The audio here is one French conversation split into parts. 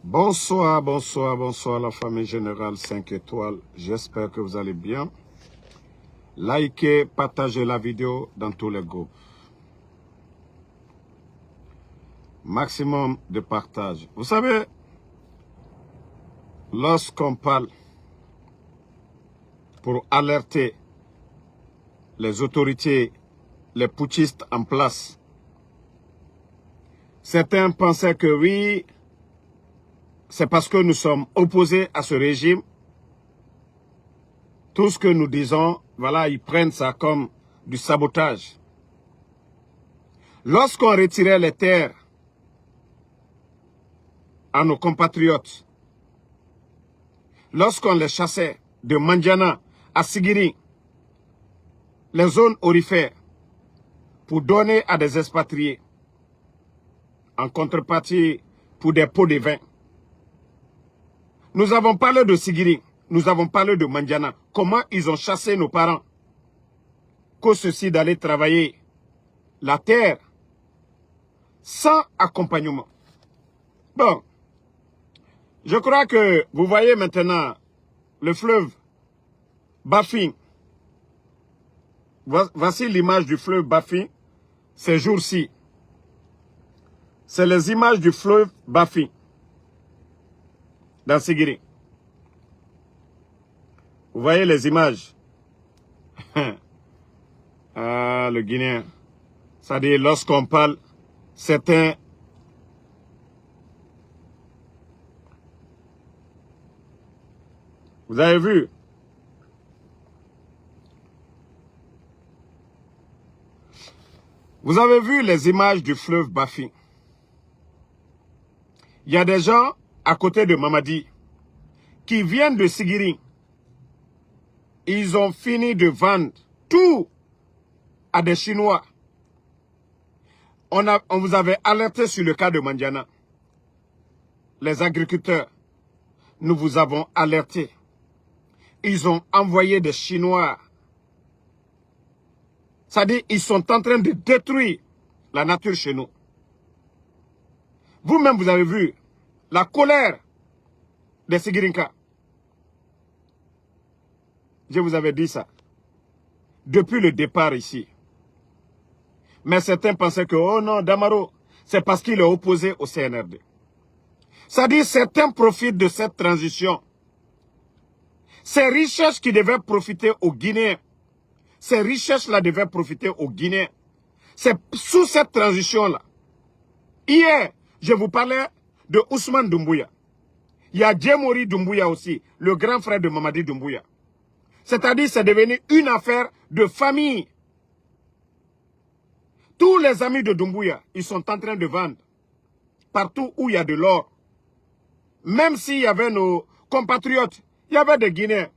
Bonsoir, bonsoir, bonsoir la famille générale 5 étoiles. J'espère que vous allez bien. Likez, partagez la vidéo dans tous les groupes. Maximum de partage. Vous savez, lorsqu'on parle pour alerter les autorités, les putschistes en place, certains pensaient que oui, c'est parce que nous sommes opposés à ce régime. Tout ce que nous disons, voilà, ils prennent ça comme du sabotage. Lorsqu'on retirait les terres à nos compatriotes, lorsqu'on les chassait de Mandiana à Sigiri, les zones aurifères, pour donner à des expatriés, en contrepartie pour des pots de vin. Nous avons parlé de Sigiri, nous avons parlé de Mandiana, comment ils ont chassé nos parents, qu'au ceci d'aller travailler la terre sans accompagnement. Bon, je crois que vous voyez maintenant le fleuve Bafing. Voici l'image du fleuve Bafing ces jours-ci. C'est les images du fleuve Bafing dans Sigiri. Vous voyez les images. Ah, le Guinéen. C'est-à-dire, lorsqu'on parle, certains... Vous avez vu? Vous avez vu les images du fleuve Bafing. Il y a des gens à côté de Mamadi qui viennent de Sigiri. Ils ont fini de vendre tout à des Chinois. On vous avait alerté sur le cas de Mandiana. Les agriculteurs, nous vous avons alerté. Ils ont envoyé des Chinois. C'est-à-dire, ils sont en train de détruire la nature chez nous. Vous-même, vous avez vu la colère des Sigirinka. Je vous avais dit ça. Depuis le départ ici. Mais certains pensaient que, oh non, Damaro, c'est parce qu'il est opposé au CNRD. C'est-à-dire, certains profitent de cette transition. Ces richesses qui devaient profiter aux Guinéens, ces richesses-là devaient profiter aux Guinéens. C'est sous cette transition-là. Hier, je vous parlais de Ousmane Doumbouya. Il y a Djemori Doumbouya aussi, le grand frère de Mamadi Doumbouya. C'est-à-dire, c'est devenu une affaire de famille. Tous les amis de Doumbouya, ils sont en train de vendre. Partout où il y a de l'or. Même s'il y avait nos compatriotes, il y avait des Guinéens.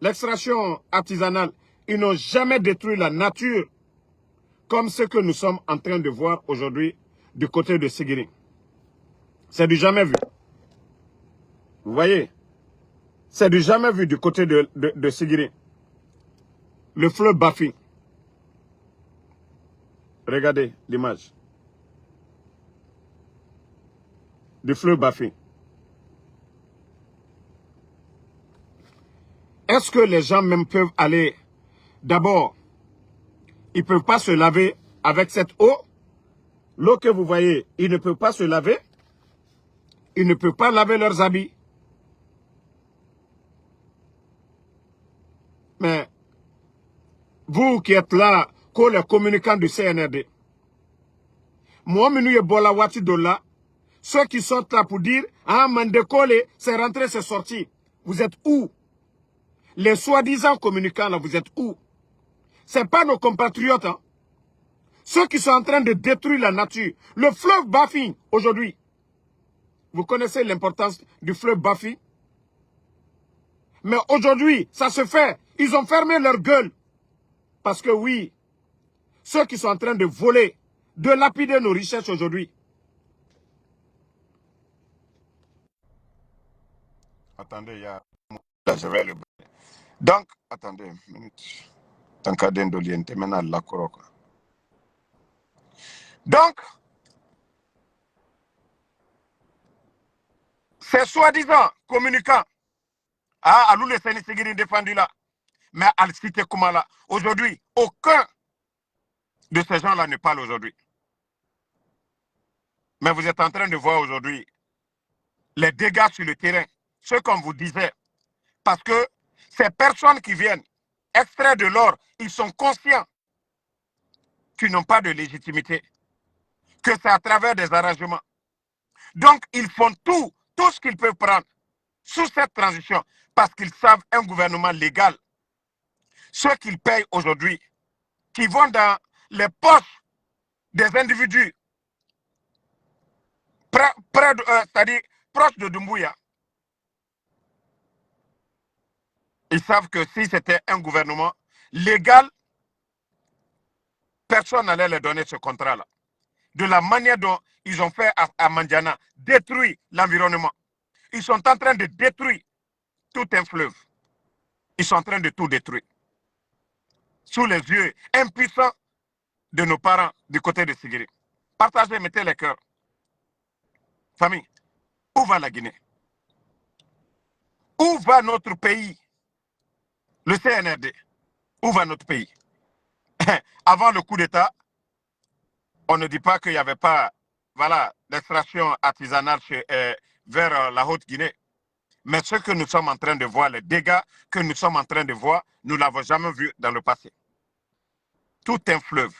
L'extraction artisanale, ils n'ont jamais détruit la nature comme ce que nous sommes en train de voir aujourd'hui du côté de Sigiri. C'est du jamais vu. Vous voyez? C'est du jamais vu du côté de Sigiri. Le fleuve Bafing. Regardez l'image. Du fleuve Bafing. Est-ce que les gens même peuvent aller... D'abord, ils ne peuvent pas se laver avec cette eau. L'eau que vous voyez, ils ne peuvent pas se laver. Ils ne peuvent pas laver leurs habits. Mais vous qui êtes là, comme les communicants du CNRD, moi, je bola wati dola. Ceux qui sont là pour dire, ah, Mandekole, c'est rentré, c'est sorti. Vous êtes où? Les soi-disant communicants, là, vous êtes où? Ce n'est pas nos compatriotes, hein. Ceux qui sont en train de détruire la nature. Le fleuve Bafing, aujourd'hui. Vous connaissez l'importance du fleuve Bafing? Mais aujourd'hui, ça se fait. Ils ont fermé leur gueule. Parce que oui, ceux qui sont en train de voler, de lapider nos richesses aujourd'hui. Attendez, il y a... Là, je vais le... Donc, attendez une minute. Tant qu'à d'Indoliente, maintenant la Coroca. Donc, Ces soi-disant communicants, ah, Alou le Seni Sigiri défendu là, mais Al-Cité Koumala, aujourd'hui, aucun de ces gens-là ne parle aujourd'hui. Mais vous êtes en train de voir aujourd'hui les dégâts sur le terrain, ce qu'on vous disait. Parce que ces personnes qui viennent extraire de l'or, ils sont conscients qu'ils n'ont pas de légitimité, que c'est à travers des arrangements. Donc, ils font tout ce qu'ils peuvent prendre sous cette transition, parce qu'ils savent un gouvernement légal. Ceux qu'ils payent aujourd'hui, qui vont dans les poches des individus c'est-à-dire proches de Doumbouya, ils savent que si c'était un gouvernement légal, personne n'allait leur donner ce contrat-là. De la manière dont ils ont fait à Mandiana, détruire l'environnement. Ils sont en train de détruire tout un fleuve. Ils sont en train de tout détruire. Sous les yeux impuissants de nos parents du côté de Sigiri. Partagez, mettez les cœurs. Famille, où va la Guinée? Où va notre pays? Le CNRD, où va notre pays? Avant le coup d'État, on ne dit pas qu'il n'y avait pas, voilà, l'extraction artisanale vers la Haute-Guinée. Mais ce que nous sommes en train de voir, les dégâts que nous sommes en train de voir, nous ne l'avons jamais vu dans le passé. Tout un fleuve.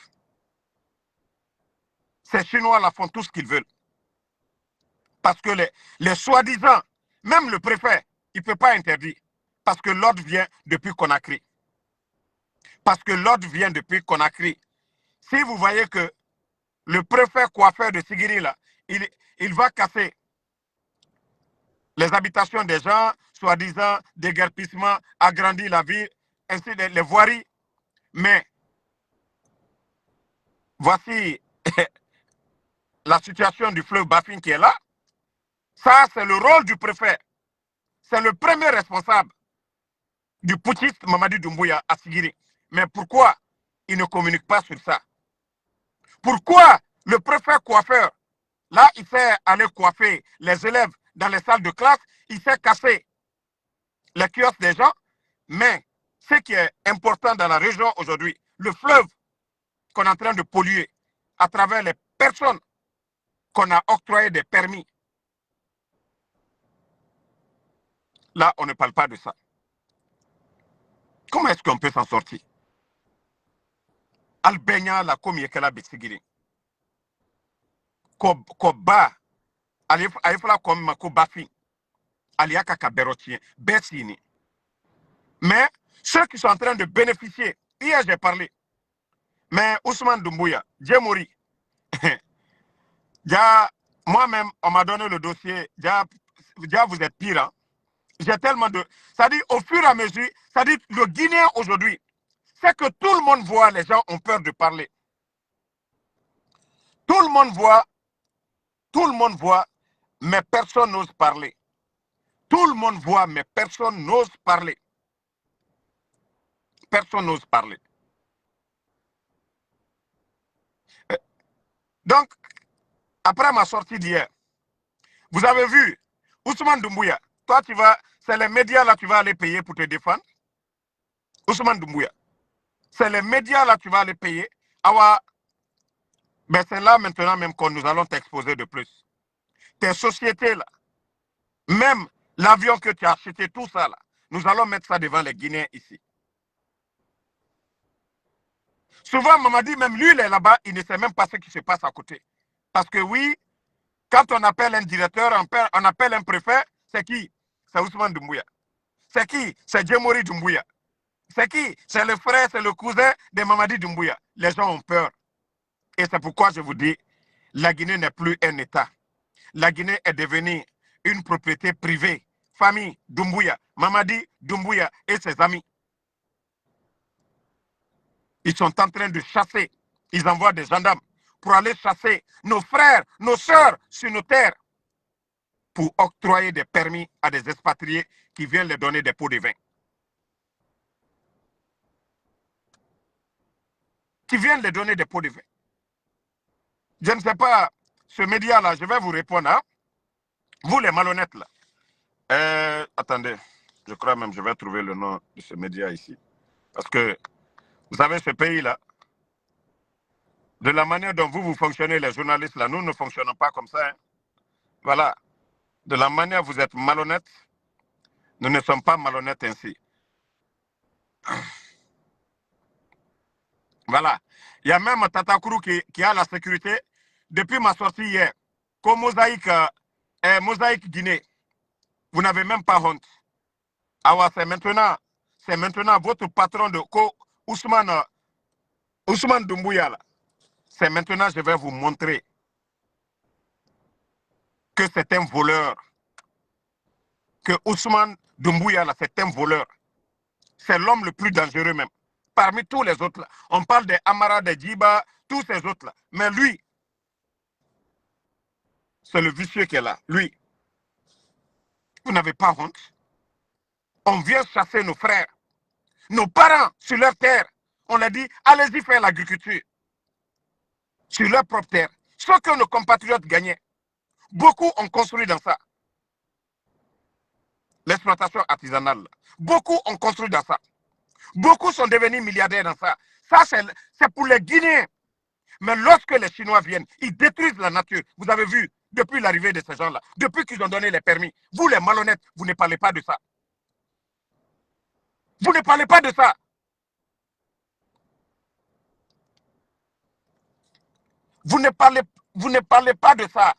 Ces Chinois là font tout ce qu'ils veulent. Parce que les soi-disant, même le préfet, il ne peut pas interdire. Parce que l'ordre vient depuis Conakry. Parce que l'ordre vient depuis Conakry. Si vous voyez que le préfet coiffeur de Sigiri, là, il va casser les habitations des gens, soi-disant déguerpissement, agrandir la ville, ainsi les voiries. Mais voici la situation du fleuve Bafin qui est là. Ça, c'est le rôle du préfet. C'est le premier responsable du putschiste Mamadi Doumbouya à Sigiri. Mais pourquoi il ne communique pas sur ça? Pourquoi le préfet coiffeur, là, il sait aller coiffer les élèves dans les salles de classe, il sait casser les kiosques des gens, mais ce qui est important dans la région aujourd'hui, le fleuve qu'on est en train de polluer à travers les personnes qu'on a octroyé des permis. Là, on ne parle pas de ça. Comment est-ce qu'on peut s'en sortir? Albania la komi yekela bitsigiri. Ko ba alifla komi ma ko bafi. Aliaka kaberotien. Bessini. Mais ceux qui sont en train de bénéficier, hier j'ai parlé, mais Ousmane Doumbouya, Djemori, moi-même, on m'a donné le dossier, vous êtes pire, hein? J'ai tellement de... C'est-à-dire, au fur et à mesure, c'est-à-dire, le Guinéen aujourd'hui, c'est que tout le monde voit, les gens ont peur de parler. Tout le monde voit, mais personne n'ose parler. Tout le monde voit, mais personne n'ose parler. Personne n'ose parler. Donc, après ma sortie d'hier, vous avez vu, Ousmane Doumbouya, toi tu vas, c'est les médias là que tu vas aller payer pour te défendre. Ousmane Doumbouya, c'est les médias là que tu vas aller payer. Mais c'est là maintenant même que nous allons t'exposer de plus. Tes sociétés là, même l'avion que tu as acheté, tout ça là, nous allons mettre ça devant les Guinéens ici. Souvent, Mamadi, même lui, il est là-bas, il ne sait même pas ce qui se passe à côté. Parce que oui, quand on appelle un directeur, on appelle un préfet, c'est qui? C'est Ousmane Doumbouya. C'est qui? C'est Djemori Doumbouya. C'est qui? C'est le frère, c'est le cousin de Mamadi Doumbouya. Les gens ont peur. Et c'est pourquoi je vous dis, la Guinée n'est plus un État. La Guinée est devenue une propriété privée. Famille Doumbouya, Mamadi Doumbouya et ses amis. Ils sont en train de chasser. Ils envoient des gendarmes pour aller chasser nos frères, nos sœurs sur nos terres pour octroyer des permis à des expatriés qui viennent leur donner des pots de vin. Qui viennent leur donner des pots de vin. Je ne sais pas, ce média-là, je vais vous répondre. Hein? Vous les malhonnêtes là. Attendez, je crois même je vais trouver le nom de ce média ici. Parce que, vous savez, ce pays-là, de la manière dont vous fonctionnez, les journalistes, là, nous ne fonctionnons pas comme ça. Hein. Voilà. De la manière dont vous êtes malhonnêtes, nous ne sommes pas malhonnêtes ainsi. Voilà. Il y a même Tatakourou qui a la sécurité depuis ma sortie hier. Comme Mosaïque Guinée. Vous n'avez même pas honte. Ah ouais, c'est maintenant votre patron de Ousmane Doumbouya. C'est maintenant je vais vous montrer que c'est un voleur. Que Ousmane Doumbouya, c'est un voleur. C'est l'homme le plus dangereux même. Parmi tous les autres, là. On parle des Amara, des Djiba, tous ces autres-là. Mais lui, c'est le vicieux qui est là. Lui, vous n'avez pas honte. On vient chasser nos frères, nos parents sur leur terre. On leur dit, allez-y faire l'agriculture. Sur leur propre terre. Ce que nos compatriotes gagnaient. Beaucoup ont construit dans ça. L'exploitation artisanale. Beaucoup ont construit dans ça. Beaucoup sont devenus milliardaires dans ça. Ça, c'est pour les Guinéens. Mais lorsque les Chinois viennent, ils détruisent la nature. Vous avez vu, depuis l'arrivée de ces gens-là, depuis qu'ils ont donné les permis, vous les malhonnêtes, vous ne parlez pas de ça. Vous ne parlez pas de ça. Vous ne parlez pas de ça.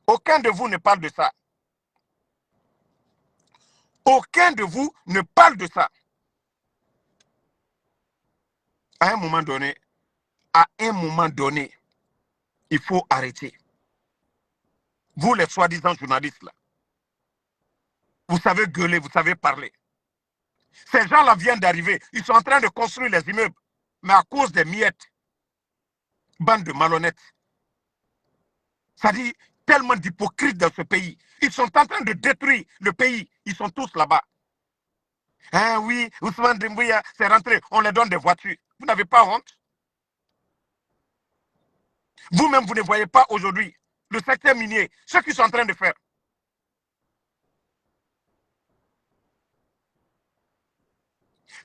Aucun de vous ne parle de ça. Aucun de vous ne parle de ça. À un moment donné, il faut arrêter. Vous, les soi-disant journalistes, là, vous savez gueuler, vous savez parler. Ces gens-là viennent d'arriver. Ils sont en train de construire les immeubles. Mais à cause des miettes, bande de malhonnêtes. Ça dit tellement d'hypocrites dans ce pays. Ils sont en train de détruire le pays. Ils sont tous là-bas. Hein, oui, Ousmane Doumbouya, c'est rentré. On leur donne des voitures. Vous n'avez pas honte? Vous-même, vous ne voyez pas aujourd'hui le secteur minier, ce qu'ils sont en train de faire.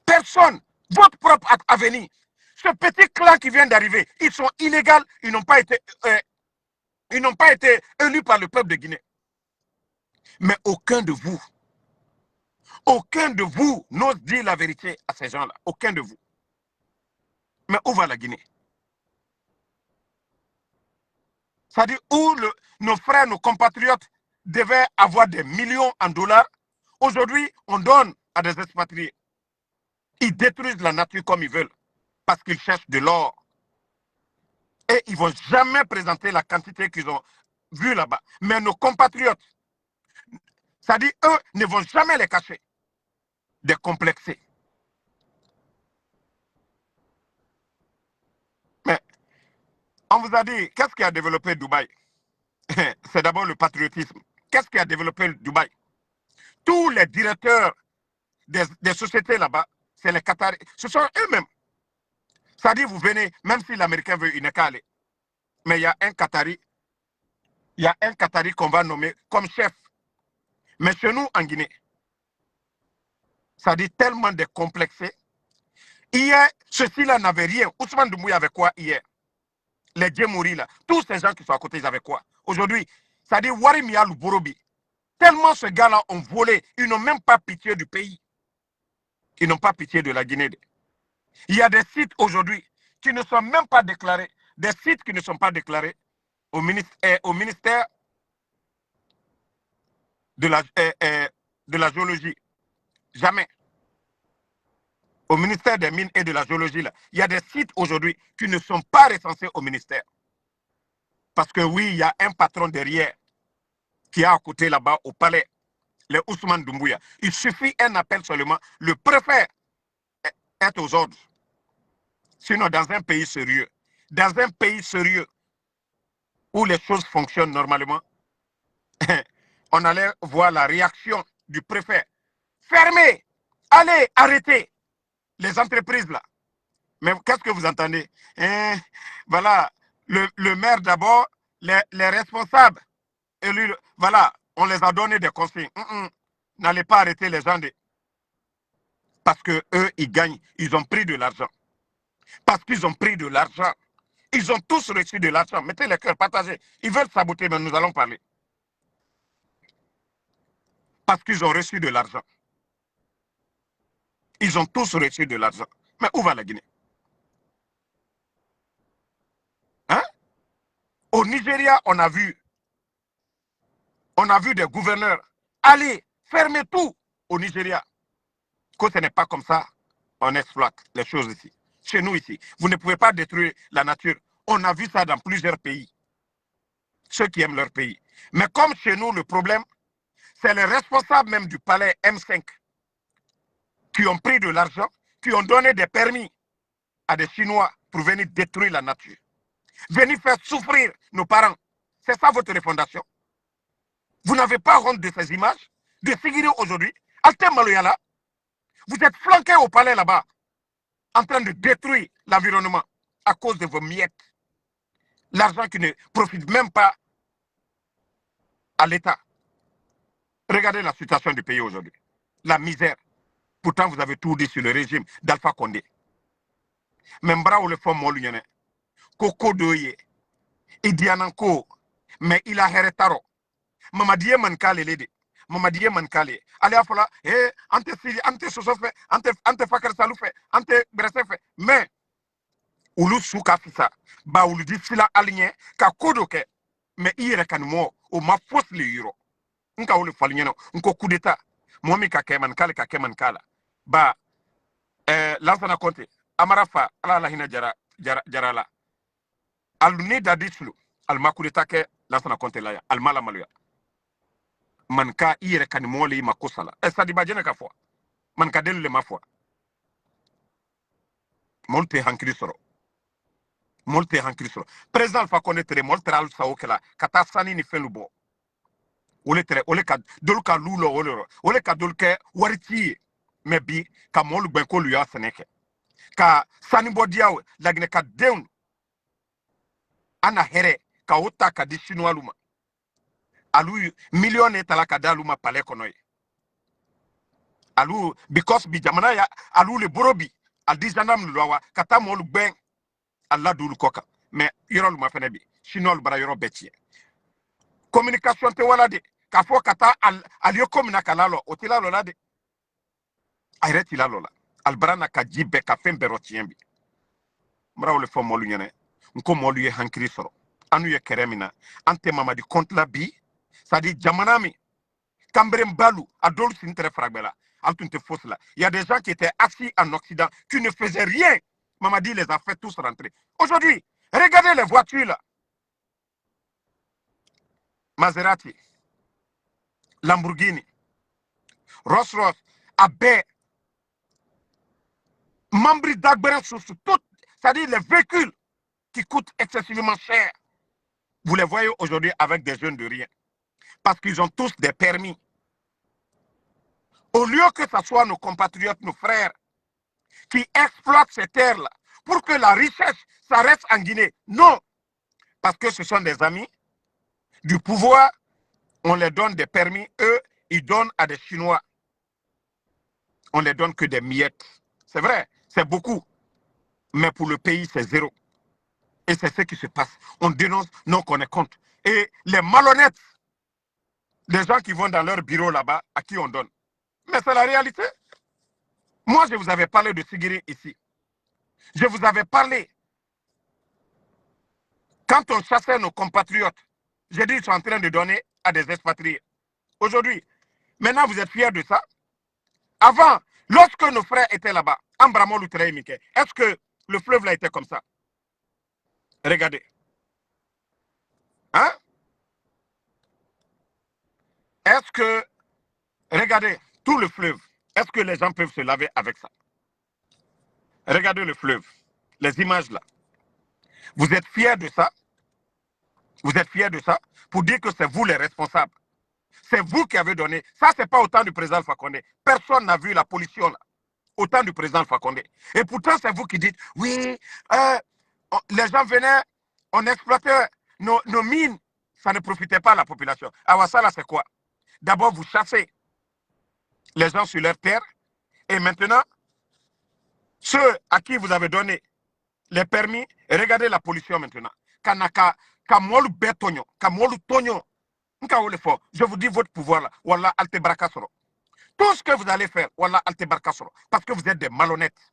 Personne, votre propre avenir. Ce petit clan qui vient d'arriver, ils sont illégaux, ils n'ont pas été élus par le peuple de Guinée. Mais aucun de vous n'ose dire la vérité à ces gens-là. Aucun de vous. Mais où va la Guinée? C'est-à-dire où nos frères, nos compatriotes devaient avoir des millions en dollars. Aujourd'hui, on donne à des expatriés. Ils détruisent la nature comme ils veulent parce qu'ils cherchent de l'or. Et ils ne vont jamais présenter la quantité qu'ils ont vue là-bas. Mais nos compatriotes, c'est-à-dire eux, ne vont jamais les cacher. Décomplexés. Mais on vous a dit, qu'est-ce qui a développé Dubaï? C'est d'abord le patriotisme. Qu'est-ce qui a développé Dubaï? Tous les directeurs des sociétés là-bas, c'est les Qataris. Ce sont eux-mêmes. C'est-à-dire, vous venez, même si l'Américain veut, il n'est qu'à aller. Mais il y a un Qatari qu'on va nommer comme chef. Mais chez nous, en Guinée, ça dit tellement décomplexé. Hier, ceux-ci-là n'avaient rien. Ousmane Doumbouya avait quoi hier? Les Djemouri, là, tous ces gens qui sont à côté, ils avaient quoi? Aujourd'hui, ça dit Warimia Borobi. Tellement ces gars-là ont volé, ils n'ont même pas pitié du pays. Ils n'ont pas pitié de la Guinée. Il y a des sites aujourd'hui qui ne sont même pas déclarés. Des sites qui ne sont pas déclarés au ministère de la géologie. Jamais. Au ministère des Mines et de la géologie, là, il y a des sites aujourd'hui qui ne sont pas recensés au ministère. Parce que oui, il y a un patron derrière qui est à côté là-bas au palais, les Ousmane Doumbouya. Il suffit un appel seulement. Le préfet est aux ordres. Sinon, dans un pays sérieux, où les choses fonctionnent normalement, on allait voir la réaction du préfet. Fermez, allez, arrêtez les entreprises là. Mais qu'est-ce que vous entendez? Voilà, le maire d'abord, les responsables élus, voilà, On les a donné des consignes. N'allez pas arrêter les gens parce que eux, ils gagnent. Ils ont pris de l'argent. Parce qu'ils ont pris de l'argent. Ils ont tous reçu de l'argent. Mettez les cœurs, partagez. Ils veulent saboter, mais nous allons parler. Parce qu'ils ont reçu de l'argent. Ils ont tous reçu de l'argent. Mais où va la Guinée? Hein? Au Nigeria, on a vu des gouverneurs aller fermer tout au Nigeria. Que ce n'est pas comme ça, on exploite les choses ici. Chez nous ici, vous ne pouvez pas détruire la nature. On a vu ça dans plusieurs pays. Ceux qui aiment leur pays. Mais comme chez nous, le problème, c'est les responsables même du palais M5 qui ont pris de l'argent, qui ont donné des permis à des Chinois pour venir détruire la nature. Venir faire souffrir nos parents. C'est ça votre refondation. Vous n'avez pas honte de ces images de Sigiri aujourd'hui. Altem Maloyala, vous êtes flanqué au palais là-bas, en train de détruire l'environnement à cause de vos miettes. L'argent qui ne profite même pas à l'État. Regardez la situation du pays aujourd'hui. La misère. Pourtant, vous avez tout dit sur le régime d'Alpha Condé. Membra ou le fond Molunyane. Koko Doye. Idiananko. Mais il a hérétaro. Mamadie Mankale Lede. Mamadie Mankale. Allez à Fola. Ante Sili, Ante Sosofe, Ante Fakar Saloufe, Ante Bresefe. Mais, Oulu Souka Fissa. Ba Oulu dit Sila aligné. Ka Kodoke. Mais il rekanmo. Ou ma fausse le euro. Nka Oulu Falignano. Nko coup d'état. Momi Kakeman Kale Kakeman Kala. Ba. Lansana Conte. Amarafa. Ala Lahina Jarala. Aluni Dadislu. Alma coup d'état ke Lansana Conte Laya. Alma la Maluya. Manka ire kanimole ima kosala. Sadiba jene ka fwa. Manka delu le mafwa. Molte hankiri soro. Molte hankiri soro. Président fa connaître molte ral sa okela. Kata sani ni felubo. Ole tere, ole ka dolu ka lulo olero. Ole ka dolu ke wariti mebi ka molu benko luya seneke. Ka sani bodiawe lagne ka deun ana here ka ota ka di chinois luma. Alu million etala ka daluma pale konoye. Alu because bi jamana ya alu le borobi al di janam lwa kata molu ben alla dulu koka mais yorol ma fene bi chinois bara yoro betie communication te wala de ka fo kata al yo komina kalalo otila lola de ayreti la lola al barana ka jibe ka fembe rotiembi mra le fo molu nyene nko molu ye hankiri soro anu ye keremina ante mama di compte la bi ça dit jamana mi kambrem balu adol sin très fragbela. Il y a des gens qui étaient assis en Occident, qui ne faisaient rien. Mamadi les a fait tous rentrer. Aujourd'hui, regardez les voitures là. Maserati, Lamborghini, Rolls-Royce, Abe, Mambri d'Agberen sur tout. C'est-à-dire les véhicules qui coûtent excessivement cher. Vous les voyez aujourd'hui avec des jeunes de rien. Parce qu'ils ont tous des permis. Au lieu que ce soit nos compatriotes, nos frères, qui exploitent ces terres-là pour que la richesse, ça reste en Guinée. Non, parce que ce sont des amis du pouvoir, on les donne des permis, eux, ils donnent à des Chinois. On les donne que des miettes. C'est vrai, c'est beaucoup, mais pour le pays, c'est zéro. Et c'est ce qui se passe. On dénonce, non qu'on est contre. Et les malhonnêtes, les gens qui vont dans leur bureau là-bas, à qui on donne. Mais c'est la réalité. Moi, je vous avais parlé de Sigiri ici. Je vous avais parlé. Quand on chassait nos compatriotes, j'ai dit qu'ils sont en train de donner à des expatriés. Aujourd'hui, maintenant vous êtes fiers de ça. Avant, lorsque nos frères étaient là-bas, est-ce que le fleuve là était comme ça? Regardez. Hein? Est-ce que, regardez, tout le fleuve, est-ce que les gens peuvent se laver avec ça? Regardez le fleuve, les images là. Vous êtes fiers de ça? Vous êtes fiers de ça? Pour dire que c'est vous les responsables. C'est vous qui avez donné. Ça, ce n'est pas au temps du président Fakonde. Personne n'a vu la pollution là. Au temps du président Fakonde. Et pourtant, c'est vous qui dites, oui, les gens venaient, on exploitait nos mines. Ça ne profitait pas à la population. Alors ça, là, c'est quoi? D'abord, vous chassez les gens sur leur terre. Et maintenant, ceux à qui vous avez donné les permis, regardez la pollution maintenant. Kanaka, Kamolu Betonyo, Kamolu Tonyo. Je vous dis votre pouvoir là. Wallah, Alte Barakasoro. Tout ce que vous allez faire, Wallah, Alte Barakasoro. Parce que vous êtes des malhonnêtes.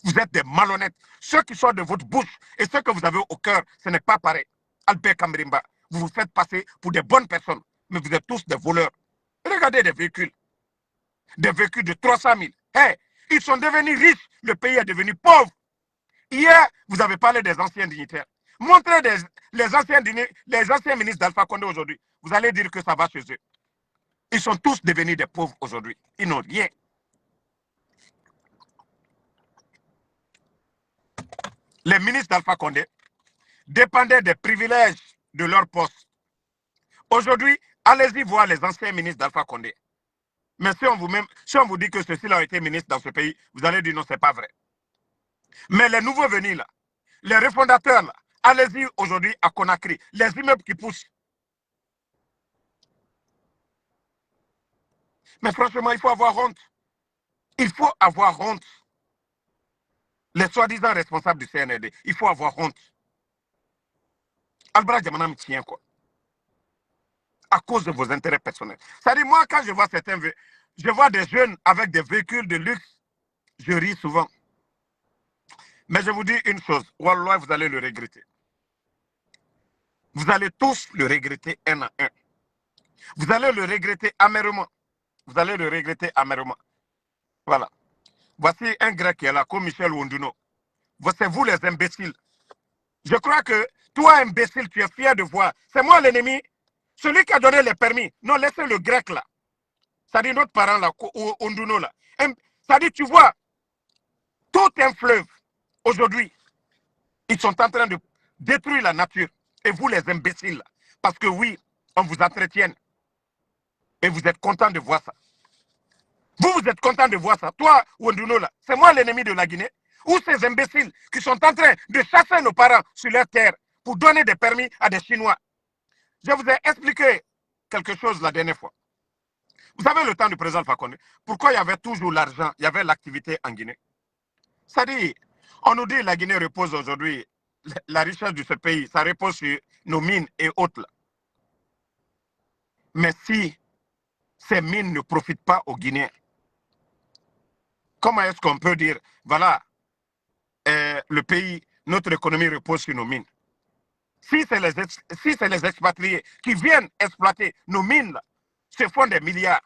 Vous êtes des malhonnêtes. Ceux qui sortent de votre bouche et ceux que vous avez au cœur, ce n'est pas pareil. Albert Kamrimba, vous vous faites passer pour des bonnes personnes, mais vous êtes tous des voleurs. Regardez des véhicules de 300 000. Hey, ils sont devenus riches, le pays est devenu pauvre. Hier, vous avez parlé des anciens dignitaires. Montrez les anciens ministres d'Alpha Condé aujourd'hui. Vous allez dire que ça va chez eux. Ils sont tous devenus des pauvres aujourd'hui. Ils n'ont rien. Les ministres d'Alpha Condé dépendaient des privilèges de leur poste. Aujourd'hui, allez-y voir les anciens ministres d'Alpha Condé. Mais si on vous dit que ceux-ci ont été ministres dans ce pays, vous allez dire non, ce n'est pas vrai. Mais les nouveaux venus là, les refondateurs là, allez-y aujourd'hui à Conakry, les immeubles qui poussent. Mais franchement, il faut avoir honte. Il faut avoir honte. Les soi-disant responsables du CNRD, il faut avoir honte. Albra Djamanam tient quoi? À cause de vos intérêts personnels. C'est-à-dire, moi, quand je vois je vois des jeunes avec des véhicules de luxe, je ris souvent. Mais je vous dis une chose, Wallah, vous allez le regretter. Vous allez tous le regretter un à un. Vous allez le regretter amèrement. Vous allez le regretter amèrement. Voilà. Voici un grec qui est là, comme Michel Wonduno. C'est vous les imbéciles. Je crois que toi, imbécile, tu es fier de voir. C'est moi l'ennemi. Celui qui a donné les permis. Non, laissez le grec là. Ça dit notre parent là, Wonduno là. Ça dit, tu vois, tout un fleuve, aujourd'hui, ils sont en train de détruire la nature. Et vous, les imbéciles, là, parce que oui, on vous entretient. Et vous êtes content de voir ça. Vous êtes content de voir ça. Toi, Wonduno, là, c'est moi l'ennemi de la Guinée. Ou ces imbéciles qui sont en train de chasser nos parents sur leur terre pour donner des permis à des Chinois. Je vous ai expliqué quelque chose la dernière fois. Vous savez le temps du président Fakonde, pourquoi il y avait toujours l'argent, il y avait l'activité en Guinée. C'est-à-dire, on nous dit que la Guinée repose aujourd'hui, la richesse de ce pays, ça repose sur nos mines et autres. Là. Mais si ces mines ne profitent pas aux Guinéens, comment est-ce qu'on peut dire, voilà, le pays, notre économie repose sur nos mines. Si c'est les expatriés qui viennent exploiter nos mines, là, se font des milliards.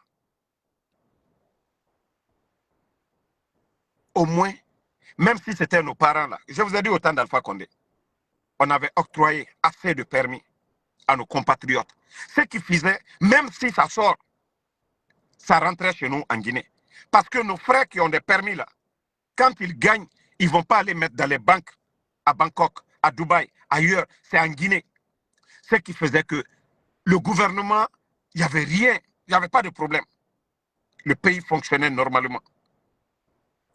Au moins, même si c'était nos parents, là, je vous ai dit au temps d'Alpha Condé, on avait octroyé assez de permis à nos compatriotes. Ce qui faisait, même si ça sort, ça rentrait chez nous en Guinée. Parce que nos frères qui ont des permis, là, quand ils gagnent, ils ne vont pas les mettre dans les banques à Bangkok, à Dubaï, ailleurs. C'est en Guinée. Ce qui faisait que le gouvernement, il n'y avait rien, il n'y avait pas de problème. Le pays fonctionnait normalement.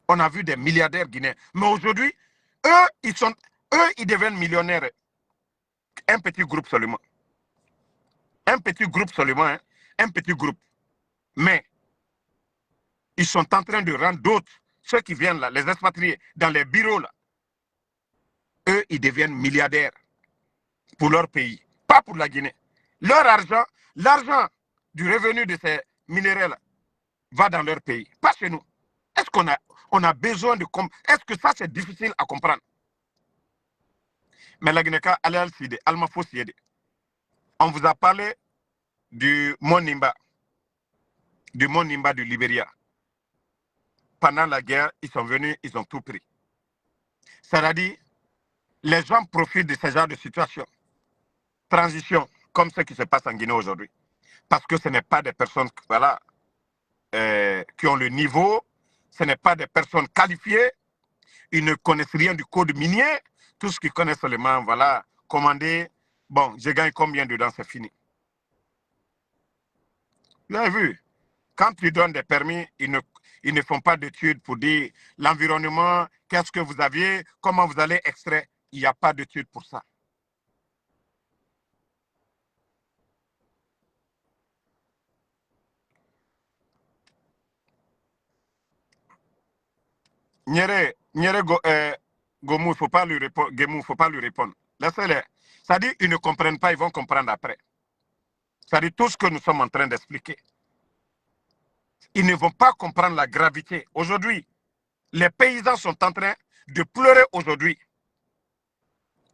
On a vu des milliardaires guinéens. Mais aujourd'hui, ils deviennent millionnaires. Un petit groupe seulement. Un petit groupe seulement, hein? Un petit groupe. Mais ils sont en train de rendre d'autres, ceux qui viennent là, les expatriés, dans les bureaux là, eux, ils deviennent milliardaires pour leur pays, pas pour la Guinée. Leur argent, l'argent du revenu de ces minéraux là, va dans leur pays, pas chez nous. Est-ce qu'on a besoin de... Est-ce que ça, c'est difficile à comprendre? Mais la Guinée, on vous a parlé du Mont Nimba, du Libéria. Pendant la guerre, ils sont venus, ils ont tout pris. C'est-à-dire, les gens profitent de ce genre de situation. Transition, comme ce qui se passe en Guinée aujourd'hui. Parce que ce n'est pas des personnes voilà, qui ont le niveau, ce n'est pas des personnes qualifiées, ils ne connaissent rien du code minier, tout ce qu'ils connaissent seulement, voilà, commander, bon, je gagne combien dedans, c'est fini. Vous avez vu, quand ils donnent des permis, ils ne font pas d'études pour dire l'environnement, qu'est-ce que vous aviez, comment vous allez extraire. Il n'y a pas d'études pour ça. Gomu, il ne faut pas lui répondre. Gemou, faut pas lui répondre. Laissez-les. Ça dit, ils ne comprennent pas, ils vont comprendre après. Ça dit tout ce que nous sommes en train d'expliquer. Ils ne vont pas comprendre la gravité. Aujourd'hui, les paysans sont en train de pleurer aujourd'hui.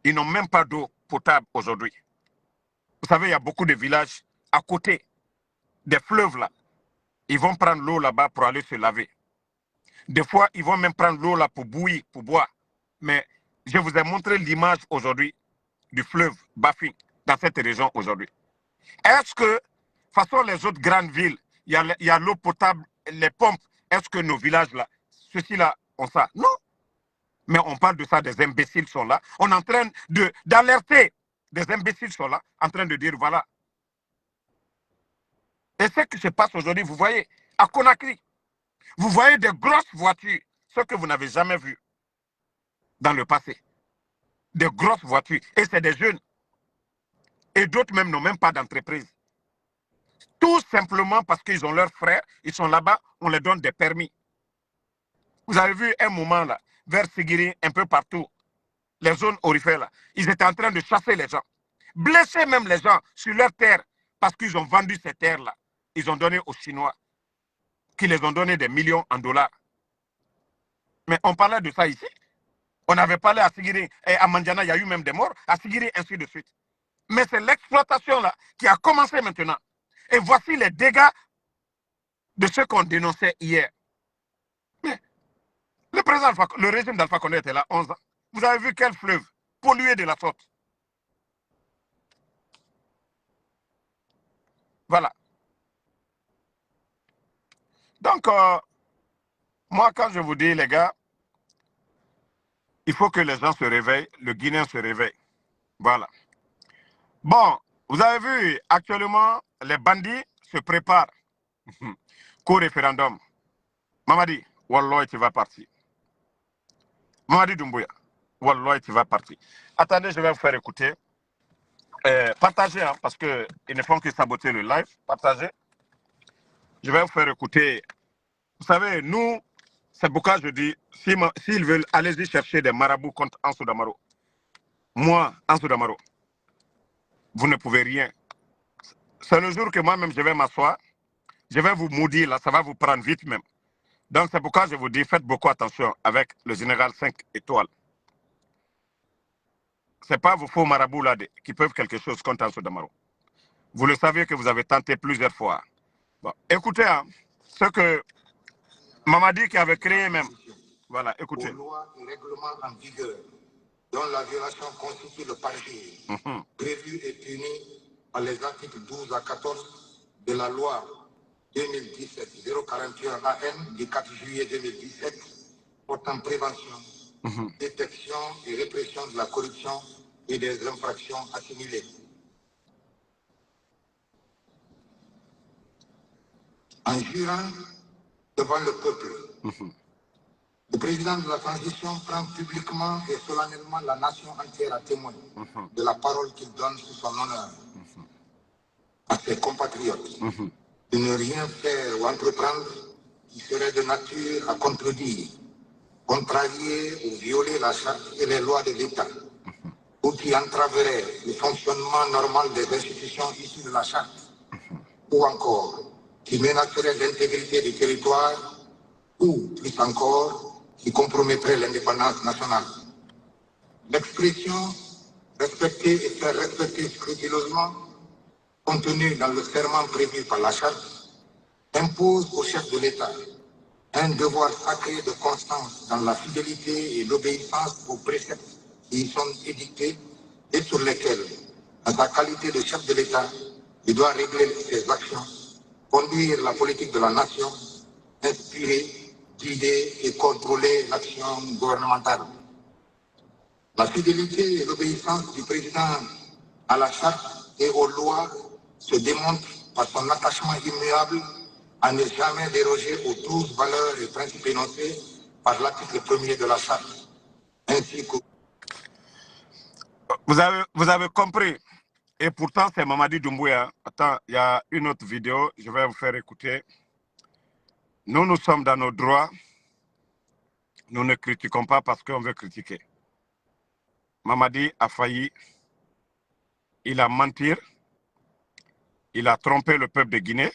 Ils n'ont même pas d'eau potable aujourd'hui. Vous savez, il y a beaucoup de villages à côté des fleuves là. Ils vont prendre l'eau là-bas pour aller se laver. Des fois, ils vont même prendre l'eau là pour bouillir, pour boire. Mais je vous ai montré l'image aujourd'hui du fleuve Bafing dans cette région aujourd'hui. Est-ce que, de toute façon, les autres grandes villes, il y a l'eau potable, les pompes, est-ce que nos villages là, ceux-ci là, ont ça? Non. Mais on parle de ça, des imbéciles sont là. On est en train d'alerter. Des imbéciles sont là, en train de dire voilà. Et ce qui se passe aujourd'hui, vous voyez, à Conakry, vous voyez des grosses voitures, ce que vous n'avez jamais vu dans le passé. Des grosses voitures. Et c'est des jeunes. Et d'autres même n'ont même pas d'entreprise. Tout simplement parce qu'ils ont leurs frères, ils sont là-bas, on les donne des permis. Vous avez vu un moment là, vers Sigiri, un peu partout, les zones orifères là, ils étaient en train de chasser les gens. Blesser même les gens sur leur terre parce qu'ils ont vendu ces terres-là. Ils ont donné aux Chinois, qui les ont donné des millions en dollars. Mais on parlait de ça ici. On avait parlé à Sigiri et à Mandiana, il y a eu même des morts, à Sigiri, ainsi de suite. Mais c'est l'exploitation là qui a commencé maintenant. Et voici les dégâts de ce qu'on dénonçait hier. Mais le président le régime d'Alpha Condé était là 11 ans. Vous avez vu quel fleuve pollué de la sorte. Voilà. Donc, moi, quand je vous dis, les gars, il faut que les gens se réveillent, le Guinéen se réveille. Voilà. Bon, vous avez vu, actuellement, les bandits se préparent qu'au référendum. Mamadi, Wallah, tu vas partir. Mamadi Doumbouya, Wallah, tu vas partir. Attendez, je vais vous faire écouter. Partagez, hein, parce qu'ils ne font que saboter le live. Partagez. Je vais vous faire écouter. Vous savez, nous, c'est pourquoi je dis, s'ils veulent, allez-y chercher des marabouts contre Ansou Damaro. Moi, Ansou Damaro, vous ne pouvez rien. C'est le jour que moi-même, je vais m'asseoir, je vais vous maudire, là, ça va vous prendre vite même. Donc, c'est pourquoi je vous dis, faites beaucoup attention avec le général 5 étoiles. Ce n'est pas vos faux marabouts là qui peuvent quelque chose contre Ansou Damaro. Vous le savez que vous avez tenté plusieurs fois. Bon, écoutez, hein, ce que Mamadi qui avait créé même. Voilà, écoutez. Aux lois et règlements en vigueur, dont la violation constitue le parjure, prévu et puni par les articles 12 à 14 de la loi 2017-041 AN du 4 juillet 2017 portant prévention, détection et répression de la corruption et des infractions assimilées. En jurant devant le peuple, le président de la transition prend publiquement et solennellement la nation entière à témoin de la parole qu'il donne sous son honneur à ses compatriotes de ne rien faire ou entreprendre qui serait de nature à contredire, contrarier ou violer la charte et les lois de l'État, ou qui entraverait le fonctionnement normal des institutions issues de la charte, ou encore qui menacerait l'intégrité du territoire, ou plus encore, qui compromettrait l'indépendance nationale. L'expression respecter et faire respecter scrupuleusement, contenue dans le serment prévu par la charte, impose au chef de l'État un devoir sacré de constance dans la fidélité et l'obéissance aux préceptes qui y sont édictés et sur lesquels, en sa qualité de chef de l'État, il doit régler ses actions, conduire la politique de la nation, inspirer, guider et contrôler l'action gouvernementale. La fidélité et l'obéissance du président à la charte et aux lois se démontrent par son attachement immuable à ne jamais déroger aux 12 valeurs et principes énoncés par l'article 1er de la charte, ainsi que... Vous avez compris. Et pourtant, c'est Mamadi Doumbouya. Attends, il y a une autre vidéo, je vais vous faire écouter. Nous sommes dans nos droits. Nous ne critiquons pas parce qu'on veut critiquer. Mamadi a failli, il a menti, il a trompé le peuple de Guinée.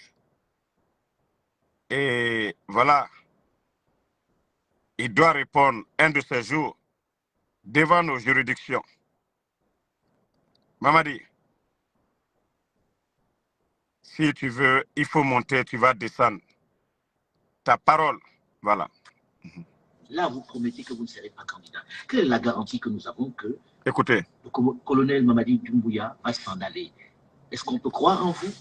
Et voilà, il doit répondre un de ces jours devant nos juridictions. Mamadi, si tu veux, il faut monter, tu vas descendre. Ta parole, voilà. Là, vous promettez que vous ne serez pas candidat. Quelle est la garantie que nous avons que Écoutez, le colonel Mamadi Doumbouya va s'en aller? Est-ce qu'on peut croire en vous?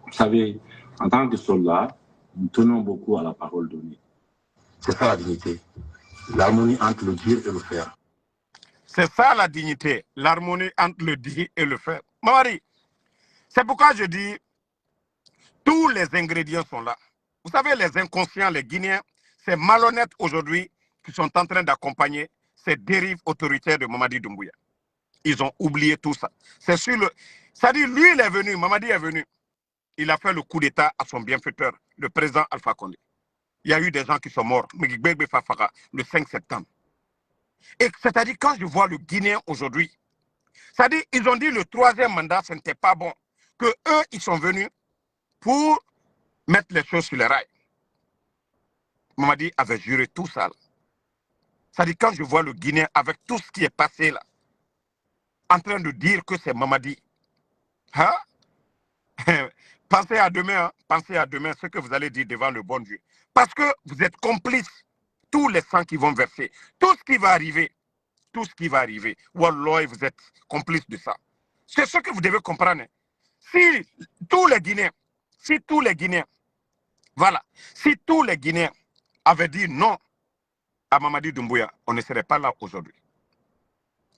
Vous savez, en tant que soldat, nous tenons beaucoup à la parole donnée. C'est ça la dignité. L'harmonie entre le dire et le faire. c'est ça la dignité, l'harmonie entre le dire et le faire. Mamadi, c'est pourquoi je dis, tous les ingrédients sont là. Vous savez, les inconscients, les Guinéens, ces malhonnêtes aujourd'hui qui sont en train d'accompagner ces dérives autoritaires de Mamadi Doumbouya. Ils ont oublié tout ça. C'est sur le... C'est-à-dire, lui, il est venu, Mamadi est venu. Il a fait le coup d'État à son bienfaiteur, le président Alpha Condé. Il y a eu des gens qui sont morts, Migibegbe Fafara, le 5 septembre. Et c'est-à-dire, quand je vois le Guinéen aujourd'hui, c'est-à-dire, ils ont dit le troisième mandat, ce n'était pas bon. Que eux, ils sont venus pour mettre les choses sur les rails. Mamadi avait juré tout ça. C'est-à-dire, quand je vois le Guinéen avec tout ce qui est passé là, en train de dire que c'est Mamadi, hein? Pensez à demain, hein? Pensez à demain ce que vous allez dire devant le bon Dieu. Parce que vous êtes complices. Tous les sangs qui vont verser, tout ce qui va arriver, Wallah, vous êtes complices de ça. C'est ce que vous devez comprendre. Si tous les Guinéens, voilà, si tous les Guinéens avaient dit non à Mamadi Doumbouya, on ne serait pas là aujourd'hui.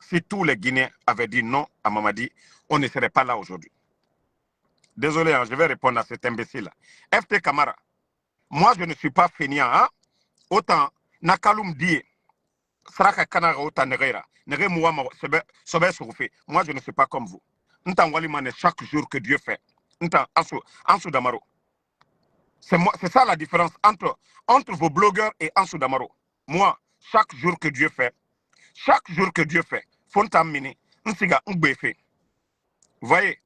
Si tous les Guinéens avaient dit non à Mamadi, on ne serait pas là aujourd'hui. Désolé, hein, je vais répondre à cet imbécile-là. FT Kamara, moi je ne suis pas fainéant. Hein? Autant, Nakaloum dit, Saraka Kanara autant Nereira, Nere Mouama, Sobe Soufé. Moi je ne suis pas comme vous. Ntan Walimane, chaque jour que Dieu fait. Ntan Ansou Damaro. C'est ça la différence entre vos blogueurs et Ansou Damaro. Moi, chaque jour que Dieu fait, Fontam Mini, Nsiga Ngbefe. Vous voyez,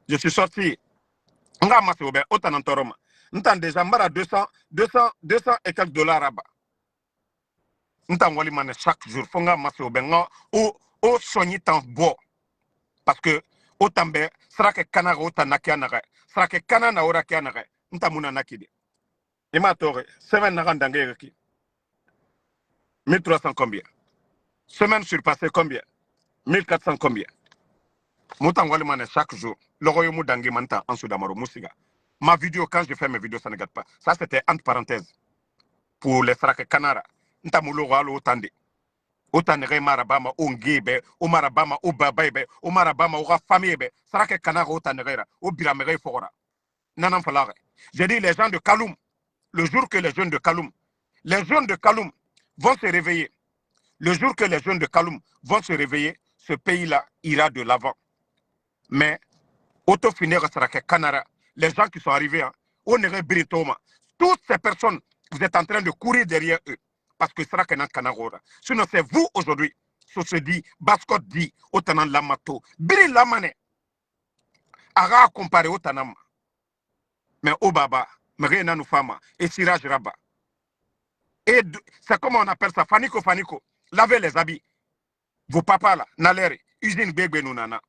je suis sorti, nga masoube, autant en toroma. Ntan déjà mara 200 et quelques dollars là-bas. Ntan wali mane chaque jour, fonga masoube, nga o soigné tant bo. Parce que autant be, sera que kanara autant nakia nare, sera que kanana ora kia nare, ntan muna nakide. Et ma tore, semaine narandangue qui 1300 combien? Semaine surpassée combien? 1400 combien? Moutan Walimane chaque jour, le royaume d'Angé Manta en Soudamaro Moussiga. Ma vidéo, quand je fais mes vidéos, ça ne gâte pas. Ça, c'était entre parenthèses. Pour les Srake Kanara, Ntamoulo Ralo Otande. Otane Marabama, Ongebe, O Marabama, O Bababe, O Marabama, O famille, Srake Kanara, Otanera, O Biramere Fora. Nanan Falare. J'ai dit les gens de Kaloum, le jour que les jeunes de Kaloum vont se réveiller, le jour que les jeunes de Kaloum vont se réveiller, ce pays-là ira de l'avant. Mais, autofinir sera que Canara, les gens qui sont arrivés, hein, on est Britoma. Toutes ces personnes, vous êtes en train de courir derrière eux. Parce que sera que dans Canagora. Sinon, c'est vous aujourd'hui, ce se dit, Bascot dit, Otanan Lamato, Biri Lamane, Ara comparé au Tanama. Mais Obaba, Mrena Noufama, et Siraj Rabba. Et c'est comment on appelle ça, Faniko, lavez les habits. Vos papas là, Nalere, usine Bébé Nounana.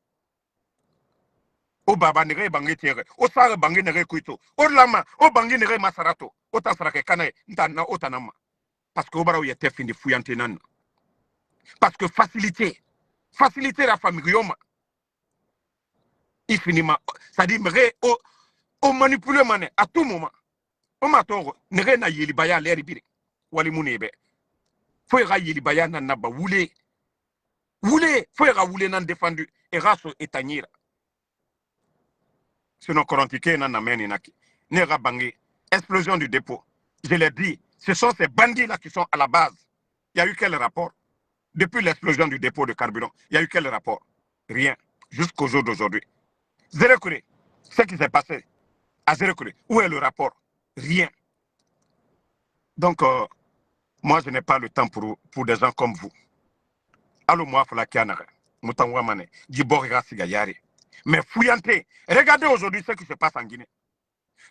O baba nere bangi tiere, o sare bangi nere kuito, o lama, o bangi nere masarato, o tansarake kanae, ntana otanama. Parce que obara yete fini fuyante nan. Parce que facilité la famille yoma. Il finit ma, ça dit mere o manipuler mané à tout moment. O matoro nere na yeli baya leri bire. Wali munebe. Faut ra yeli baya nan naba wule. Faut ra wule nan défendu et raso etanyira. Sinon, Korontiké n'a n'amène naki. Nera bangé. Explosion du dépôt. Je l'ai dit, ce sont ces bandits-là qui sont à la base. Il y a eu quel rapport? Depuis l'explosion du dépôt de carburant, il y a eu quel rapport? Rien. Jusqu'au jour d'aujourd'hui. Zérekouré. Ce qui s'est passé à Zérekouré. Où est le rapport? Rien. Donc, Moi, je n'ai pas le temps pour des gens comme vous. Allô, moi, Falakianare, Moutangwamane, Djiborira Sigayari. Mais fouillantez, regardez aujourd'hui ce qui se passe en Guinée.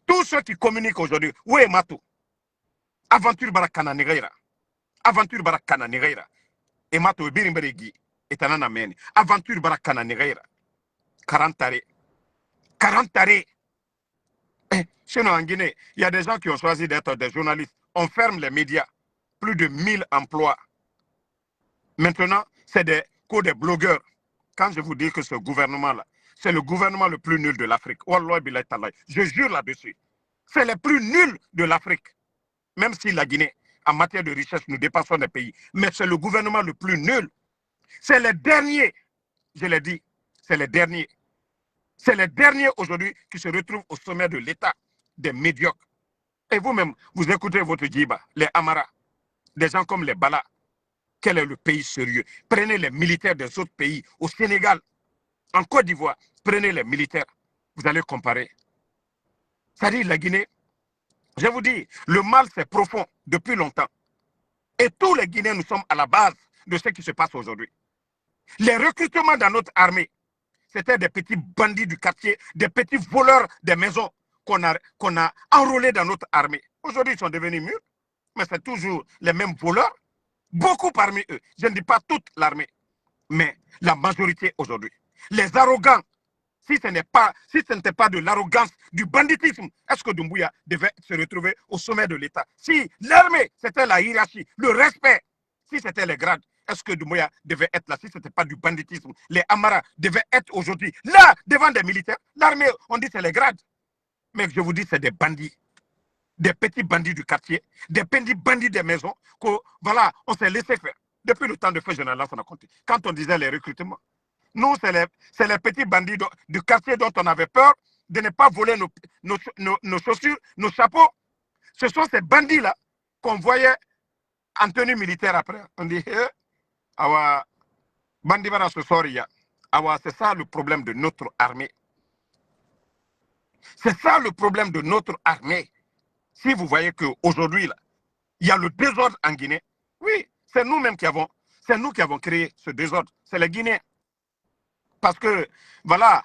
Tous ceux qui communiquent aujourd'hui, où est Mato? Aventure Barakana Nereira. Aventure Barakana Nereira. Et Mato Birimberegi, et Tanana Meni. Aventure Barakana Nereira. 40 arrêts. 40 arrêts. Sinon, en Guinée, il y a des gens qui ont choisi d'être des journalistes. On ferme les médias. Plus de 1000 emplois. Maintenant, c'est des blogueurs. Quand je vous dis que ce gouvernement-là, c'est le gouvernement le plus nul de l'Afrique. Wallah billahi ta'ala. Je jure là-dessus. C'est le plus nul de l'Afrique. Même si la Guinée, en matière de richesse, nous dépassons les pays. Mais c'est le gouvernement le plus nul. C'est les derniers, je l'ai dit, c'est les derniers. C'est les derniers aujourd'hui qui se retrouvent au sommet de l'État, des médiocres. Et vous-même, vous écoutez votre Djiba, les Amara, des gens comme les Bala. Quel est le pays sérieux? Prenez les militaires des autres pays, au Sénégal, en Côte d'Ivoire, prenez les militaires. Vous allez comparer. C'est-à-dire la Guinée, je vous dis, le mal c'est profond depuis longtemps. Et tous les Guinéens, nous sommes à la base de ce qui se passe aujourd'hui. Les recrutements dans notre armée, c'était des petits bandits du quartier, des petits voleurs des maisons qu'on a enrôlés dans notre armée. Aujourd'hui, ils sont devenus mûrs, mais c'est toujours les mêmes voleurs. Beaucoup parmi eux, je ne dis pas toute l'armée, mais la majorité aujourd'hui. Les arrogants, si ce n'était pas de l'arrogance, du banditisme, est-ce que Doumbouya devait se retrouver au sommet de l'État? Si l'armée, c'était la hiérarchie, le respect, si c'était les grades, est-ce que Doumbouya devait être là? Si ce n'était pas du banditisme, les Amara devaient être aujourd'hui là, devant des militaires. L'armée, on dit c'est les grades. Mais je vous dis, c'est des bandits. Des petits bandits du quartier, des petits bandits des maisons, voilà, on s'est laissé faire. Depuis le temps de feu général, on a compté. Quand on disait les recrutements, nous, c'est les petits bandits du quartier dont on avait peur de ne pas voler nos chaussures, nos chapeaux. Ce sont ces bandits-là qu'on voyait en tenue militaire après. On dit, awa, bandibara sosoria. Awa, c'est ça le problème de notre armée. C'est ça le problème de notre armée. Si vous voyez qu'aujourd'hui, il y a le désordre en Guinée, oui, c'est nous-mêmes qui avons créé ce désordre. C'est les Guinéens. Parce que, voilà,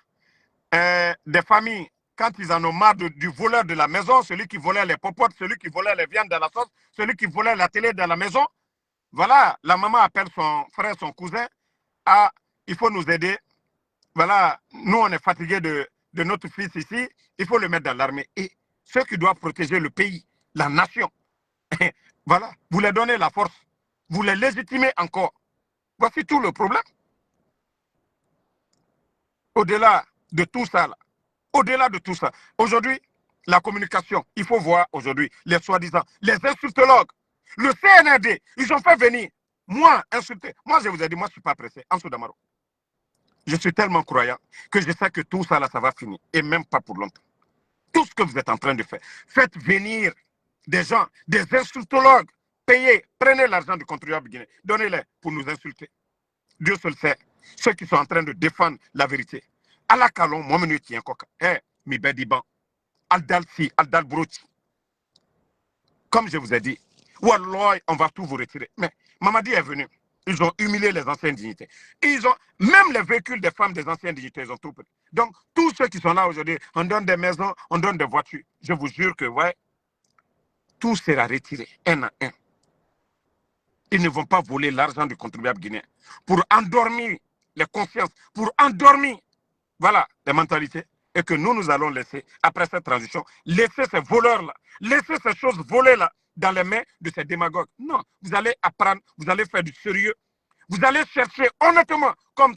des familles, quand ils en ont marre du voleur de la maison, celui qui volait les popotes, celui qui volait les viandes dans la sauce, celui qui volait la télé dans la maison, voilà, la maman appelle son frère, son cousin, ah, il faut nous aider. Voilà, nous, on est fatigués de notre fils ici, il faut le mettre dans l'armée. Et ceux qui doivent protéger le pays, la nation, voilà, vous leur donnez la force, vous les légitimez encore. Voici tout le problème. Au-delà de tout ça, au-delà de tout ça, aujourd'hui, la communication, il faut voir aujourd'hui les soi-disant, les insultologues, le CNRD, ils ont fait venir, moi, insulter. Moi, je vous ai dit, moi, je ne suis pas pressé, en Soudamaro. Je suis tellement croyant que je sais que tout ça, là, ça va finir, et même pas pour longtemps. Tout ce que vous êtes en train de faire, faites venir des gens, des insultologues, payez, prenez l'argent du contribuable guinéen, donnez-les pour nous insulter. Dieu seul sait, ceux qui sont en train de défendre la vérité. Allah Kalon, moi, je tiens coca. Mi bediban, Aldal si, Aldal Brouchi. Comme je vous ai dit, Wallah, on va tout vous retirer. Mais Mamadi est venu. Ils ont humilié les anciennes dignités. Ils ont, même les véhicules des femmes des anciennes dignités, ils ont tout pris. Donc, tous ceux qui sont là aujourd'hui, on donne des maisons, on donne des voitures. Je vous jure que, ouais, tout sera retiré, un à un. Ils ne vont pas voler l'argent du contribuable guinéen pour endormir les consciences, pour endormir, voilà, les mentalités. Et que nous allons laisser, après cette transition, laisser ces voleurs-là, laisser ces choses volées-là dans les mains de ces démagogues. Non, vous allez apprendre, vous allez faire du sérieux. Vous allez chercher honnêtement, comme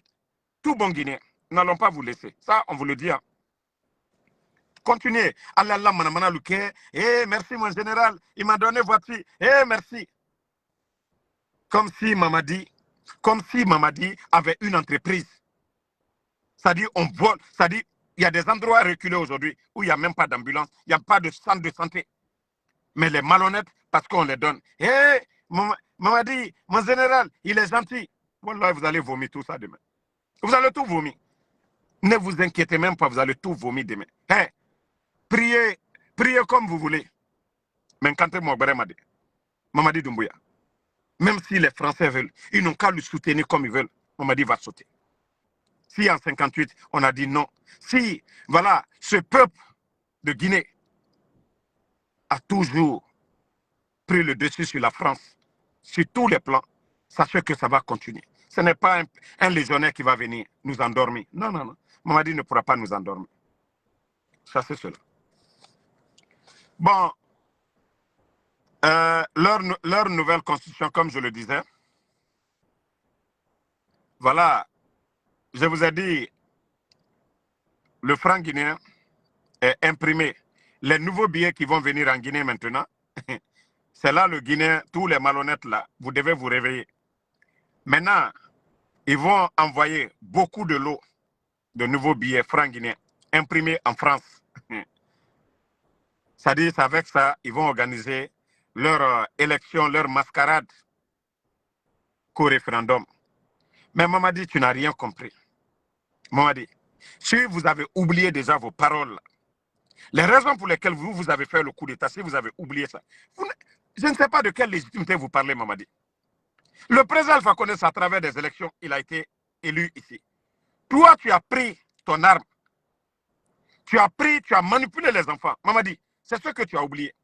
tout bon Guinéen. Nous n'allons pas vous laisser. Ça, on vous le dit. Hein. Continuez. Allah, manamana luke. Merci mon général. Il m'a donné voiture. Merci. Comme si Mamadi avait une entreprise. C'est-à-dire, on vole. C'est-à-dire, il y a des endroits reculés aujourd'hui où il n'y a même pas d'ambulance, il n'y a pas de centre de santé. Mais les malhonnêtes, parce qu'on les donne. Mamadi, mon général, il est gentil. Wallah, vous allez vomir tout ça demain. Vous allez tout vomir. Ne vous inquiétez même pas, vous allez tout vomir demain. Priez comme vous voulez. Mais quand Mamadi Doumbouya, Même si les Français veulent, ils n'ont qu'à le soutenir comme ils veulent. Mamadi va sauter. Si en 58, on a dit non. Si, voilà, ce peuple de Guinée a toujours pris le dessus sur la France, sur tous les plans, sachez que ça va continuer. Ce n'est pas un légionnaire qui va venir nous endormir. Non, non, non. Mamadi ne pourra pas nous endormir. Ça, c'est cela. Bon, leur nouvelle constitution, comme je le disais, voilà, je vous ai dit, le franc guinéen est imprimé. Les nouveaux billets qui vont venir en Guinée maintenant, c'est là le Guinéen, tous les malhonnêtes là, vous devez vous réveiller. Maintenant, ils vont envoyer beaucoup de lots de nouveaux billets francs guinéens imprimés en France. C'est-à-dire, avec ça, ils vont organiser leur élection, leur mascarade qu'au référendum. Mais Mamadi, tu n'as rien compris. Mamadi, si vous avez oublié déjà vos paroles, les raisons pour lesquelles vous avez fait le coup d'État, si vous avez oublié ça, je ne sais pas de quelle légitimité vous parlez, Mamadi. Le président Alpha Condé, à travers des élections, il a été élu ici. Toi, tu as pris ton arme. Tu as manipulé les enfants. Mamadi, c'est ce que tu as oublié.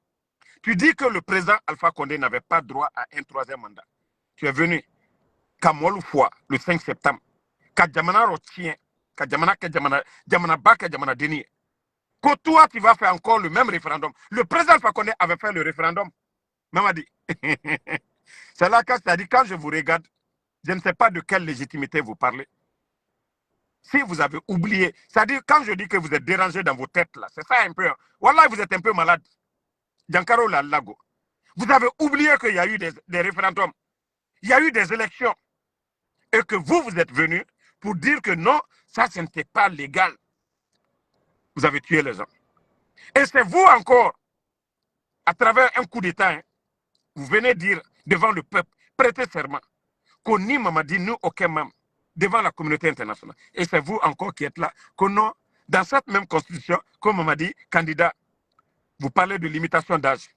Tu dis que le président Alpha Condé n'avait pas droit à un troisième mandat. Tu es venu, Kamoloufwa, le 5 septembre, Kadjamana Rotien, Kadjamana Bak, Kadjamana Deni. Que toi, tu vas faire encore le même référendum. Le président Alpha Condé avait fait le référendum. Mamadi. C'est là que ça dit, quand je vous regarde, je ne sais pas de quelle légitimité vous parlez. Si vous avez oublié, c'est-à-dire quand je dis que vous êtes dérangé dans vos têtes, là, c'est ça un peu. Voilà, vous êtes un peu malade. Giancarlo Lago. Vous avez oublié qu'il y a eu des référendums, il y a eu des élections, et que vous êtes venu pour dire que non, ça, ce n'était pas légal. Vous avez tué les gens. Et c'est vous encore, à travers un coup d'État, hein, vous venez dire devant le peuple, prêtez serment, qu'on ni Mamadi, ni aucun membre, devant la communauté internationale. Et c'est vous encore qui êtes là, que non, dans cette même constitution, comme Mamadi, candidat, vous parlez de limitation d'âge.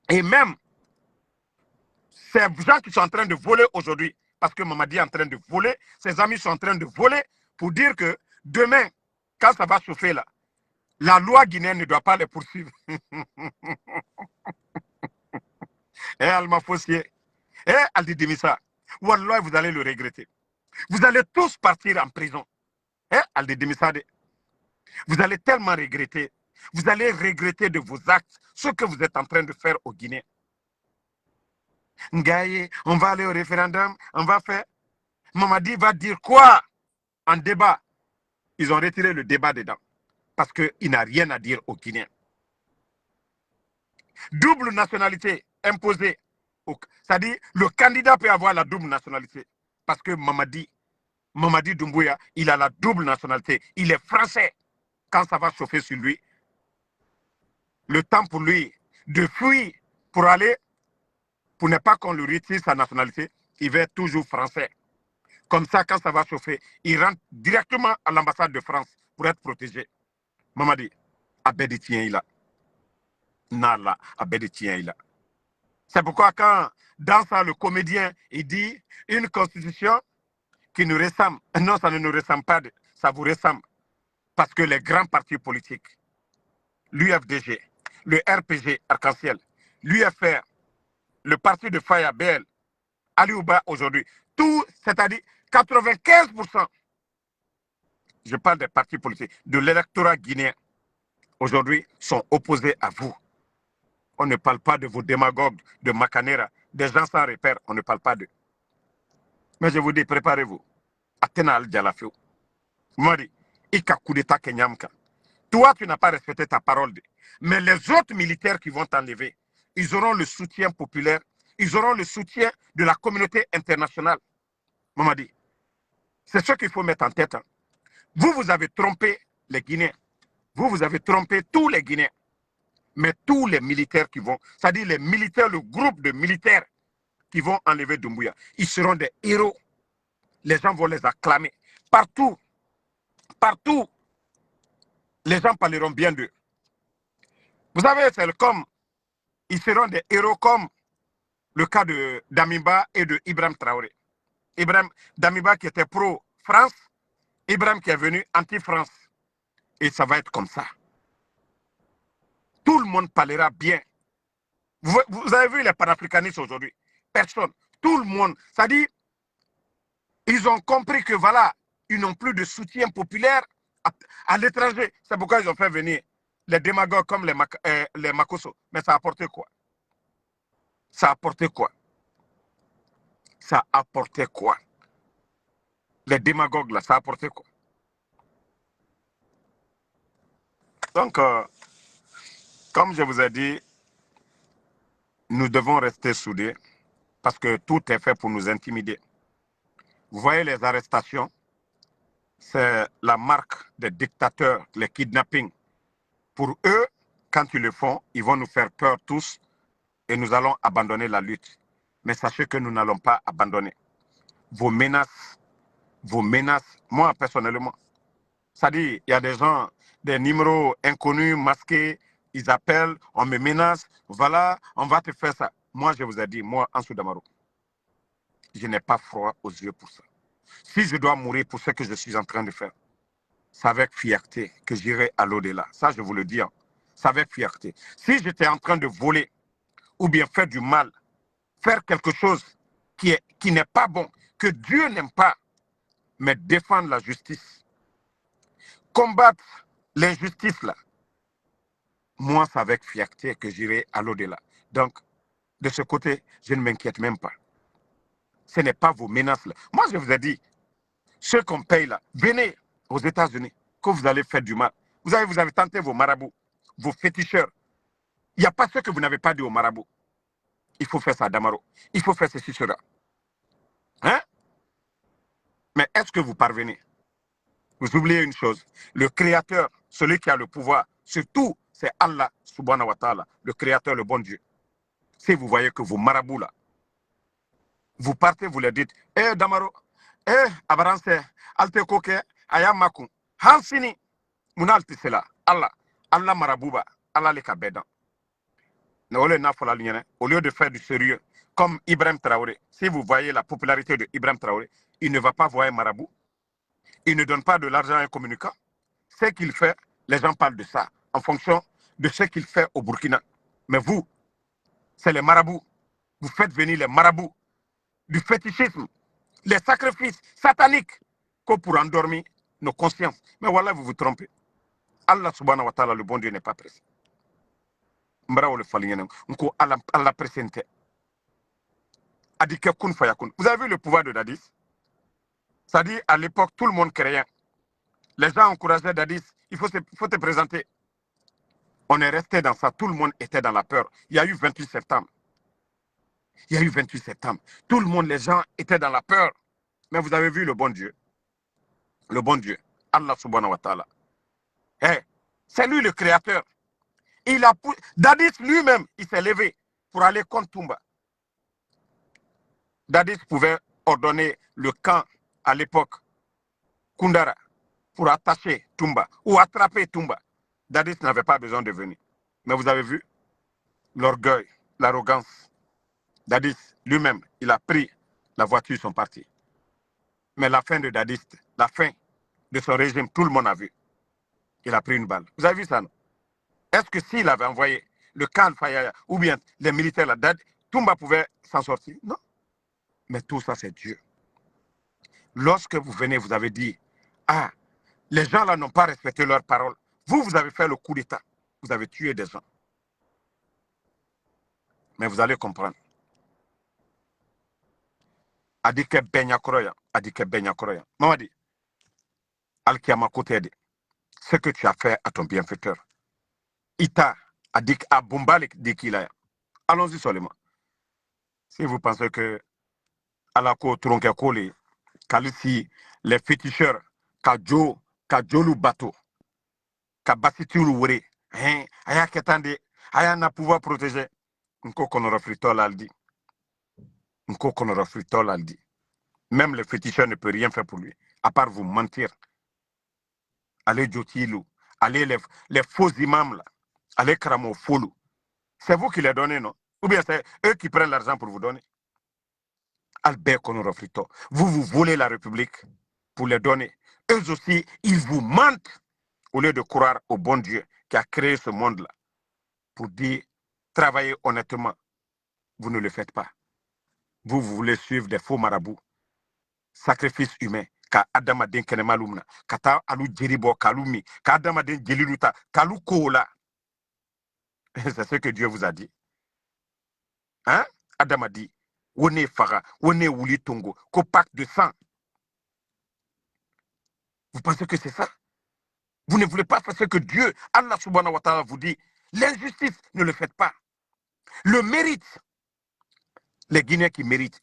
Et même, ces gens qui sont en train de voler aujourd'hui, parce que Mamadi est en train de voler, ses amis sont en train de voler pour dire que demain, quand ça va chauffer là, la loi guinéenne ne doit pas les poursuivre. Eh, Alma Fossier, eh, Aldi Demissa, Wallah, vous allez le regretter. Vous allez tous partir en prison. Eh, Aldi Demissa, vous allez tellement regretter. Vous allez regretter de vos actes, ce que vous êtes en train de faire aux Guinéens. Ngaye, on va aller au référendum, on va faire. Mamadi va dire quoi en débat? Ils ont retiré le débat dedans. Parce qu'il n'a rien à dire aux Guinéens. Double nationalité imposée. C'est-à-dire, le candidat peut avoir la double nationalité. Parce que Mamadi Doumbouya, il a la double nationalité. Il est français. Quand ça va chauffer sur lui, le temps pour lui de fuir pour aller, pour ne pas qu'on lui retire sa nationalité, il va être toujours français. Comme ça, quand ça va chauffer, il rentre directement à l'ambassade de France pour être protégé. Mamadi, Abedi tient il a. Nala, Abedi tient il a. C'est pourquoi quand, dans ça, le comédien, il dit une constitution qui nous ressemble. Non, ça ne nous ressemble pas, ça vous ressemble. Parce que les grands partis politiques, l'UFDG, le RPG Arc-en-Ciel, l'UFR, le parti de Faya BL, Aliouba aujourd'hui, tout, c'est-à-dire 95%, je parle des partis politiques, de l'électorat guinéen, aujourd'hui, sont opposés à vous. On ne parle pas de vos démagogues de Macanera, des gens sans repère, on ne parle pas d'eux. Mais je vous dis, préparez-vous. Atena al-Jalafio. Mari, Ika coup d'État Kenyamka. Toi, tu n'as pas respecté ta parole. Mais les autres militaires qui vont t'enlever, ils auront le soutien populaire, ils auront le soutien de la communauté internationale. Mamadi, c'est ce qu'il faut mettre en tête. Hein. Vous avez trompé les Guinéens. Vous avez trompé tous les Guinéens. Mais tous les militaires qui vont, c'est-à-dire les militaires, le groupe de militaires qui vont enlever Doumbouya, ils seront des héros. Les gens vont les acclamer. Partout, partout, les gens parleront bien d'eux. Vous savez, c'est comme, ils seront des héros comme le cas de Damiba et de Ibrahim Traoré. Damiba qui était pro-France, Ibrahim qui est venu anti-France. Et ça va être comme ça. Tout le monde parlera bien. Vous avez vu les panafricanistes aujourd'hui? Personne. Tout le monde. Ça dit, ils ont compris que voilà, ils n'ont plus de soutien populaire à l'étranger. C'est pourquoi ils ont fait venir les démagogues comme les Makosso. Mais ça a apporté quoi? Ça a apporté quoi? Ça a apporté quoi? Les démagogues là, ça a apporté quoi? Donc, comme je vous ai dit, nous devons rester soudés parce que tout est fait pour nous intimider. Vous voyez les arrestations, c'est la marque des dictateurs, les kidnappings. Pour eux, quand ils le font, ils vont nous faire peur tous et nous allons abandonner la lutte. Mais sachez que nous n'allons pas abandonner. Vos menaces, moi personnellement, ça dit, il y a des gens, des numéros inconnus, masqués, ils appellent, on me menace, voilà, on va te faire ça. Moi, je vous ai dit, moi, Ansou Damaro, je n'ai pas froid aux yeux pour ça. Si je dois mourir pour ce que je suis en train de faire, c'est avec fierté que j'irai à l'au-delà. Ça, je vous le dis. C'est avec fierté. Si j'étais en train de voler ou bien faire du mal, faire quelque chose qui n'est pas bon, que Dieu n'aime pas, mais défendre la justice, combattre l'injustice là, moi, c'est avec fierté que j'irai à l'au-delà. Donc, de ce côté, je ne m'inquiète même pas. Ce n'est pas vos menaces là. Moi, je vous ai dit, ceux qu'on paye là, venez aux États-Unis, que vous allez faire du mal. Vous avez tenté vos marabouts, vos féticheurs. Il n'y a pas ce que vous n'avez pas dit aux marabouts. Il faut faire ça à Damaro. Il faut faire ceci, cela. Hein? Mais est-ce que vous parvenez? Vous oubliez une chose. Le créateur, celui qui a le pouvoir, surtout, c'est Allah, subhanahu wa ta'ala, le créateur, le bon Dieu. Si vous voyez que vos marabouts là, vous partez, vous leur dites, eh Damaro, eh Abaranse, Alte Koke, Ayamaku, Hansini, Munalti Sela, Allah, Allah Marabouba, Allah le Kabedan. Au lieu de faire du sérieux, comme Ibrahim Traoré, si vous voyez la popularité de Ibrahim Traoré, il ne va pas voir un marabout, il ne donne pas de l'argent à un communicant. Ce qu'il fait, les gens parlent de ça, en fonction de ce qu'il fait au Burkina. Mais vous, c'est les marabouts. Vous faites venir les marabouts du fétichisme, les sacrifices sataniques, que pour endormir nos consciences. Mais voilà, vous vous trompez. Allah subhanahu wa ta'ala, le bon Dieu, n'est pas pressé. Vous avez vu le pouvoir de Dadis? Ça dit, à l'époque, tout le monde craignait. Les gens encourageaient Dadis, il faut te présenter. On est resté dans ça, tout le monde était dans la peur. Il y a eu 28 septembre. Il y a eu 28 septembre. Tout le monde, les gens étaient dans la peur. Mais vous avez vu le bon Dieu. Le bon Dieu. Allah subhanahu wa ta'ala. Hey, c'est lui le créateur. Dadis lui-même, il s'est levé pour aller contre Toumba. Dadis pouvait ordonner le camp à l'époque, Kundara, pour attacher Toumba ou attraper Toumba. Dadis n'avait pas besoin de venir. Mais vous avez vu l'orgueil, l'arrogance. Dadis lui-même, il a pris la voiture, ils sont partis. Mais la fin de Dadis, la fin de son régime, tout le monde a vu. Il a pris une balle. Vous avez vu ça, non? Est-ce que s'il avait envoyé le camp Fayaya ou bien les militaires là, Toumba pouvait s'en sortir? Non. Mais tout ça, c'est Dieu. Lorsque vous venez, vous avez dit, ah, les gens là n'ont pas respecté leurs paroles. Vous avez fait le coup d'État. Vous avez tué des gens. Mais vous allez comprendre. Adike Benya Koroya. Adike Benya Koroya. Mamadi, Alkiama Kotede, ce que tu as fait à ton bienfaiteur. Ita, Adik Abumbalik Dikilaya. Allons-y seulement. Si vous pensez que Alako Tronkekoli, Kalisi, les féticheurs, Kajolu Bato, Kabasitiulu Wure, Aya Ketande, Aya n'a pouvoir protéger. Nko Konora Fritol Aldi. Nko Konora Fritol Aldi. Même le féticheur ne peut rien faire pour lui, à part vous mentir. Allez Djotilou, allez les faux imams là, allez Kramo Folou. C'est vous qui les donnez, non? Ou bien c'est eux qui prennent l'argent pour vous donner. Albert Konorofrito, vous volez la République pour les donner. Eux aussi, ils vous mentent au lieu de croire au bon Dieu qui a créé ce monde-là pour dire travaillez honnêtement. Vous ne le faites pas. Vous voulez suivre des faux marabouts. Sacrifice humain. Ka Adamaden Kenemalumna. Kata alu djeribo kalumi. Ka Adamaden djeliluta. Kalu kola. C'est ce que Dieu vous a dit. Hein? Adam a dit. Wone fara. Wone wuli tongo. Ko pacte de sang. Vous pensez que c'est ça? Vous ne voulez pas faire ce que Dieu, Allah subhanahu wa ta'ala, vous dit. L'injustice, ne le faites pas. Le mérite. Les Guinéens qui méritent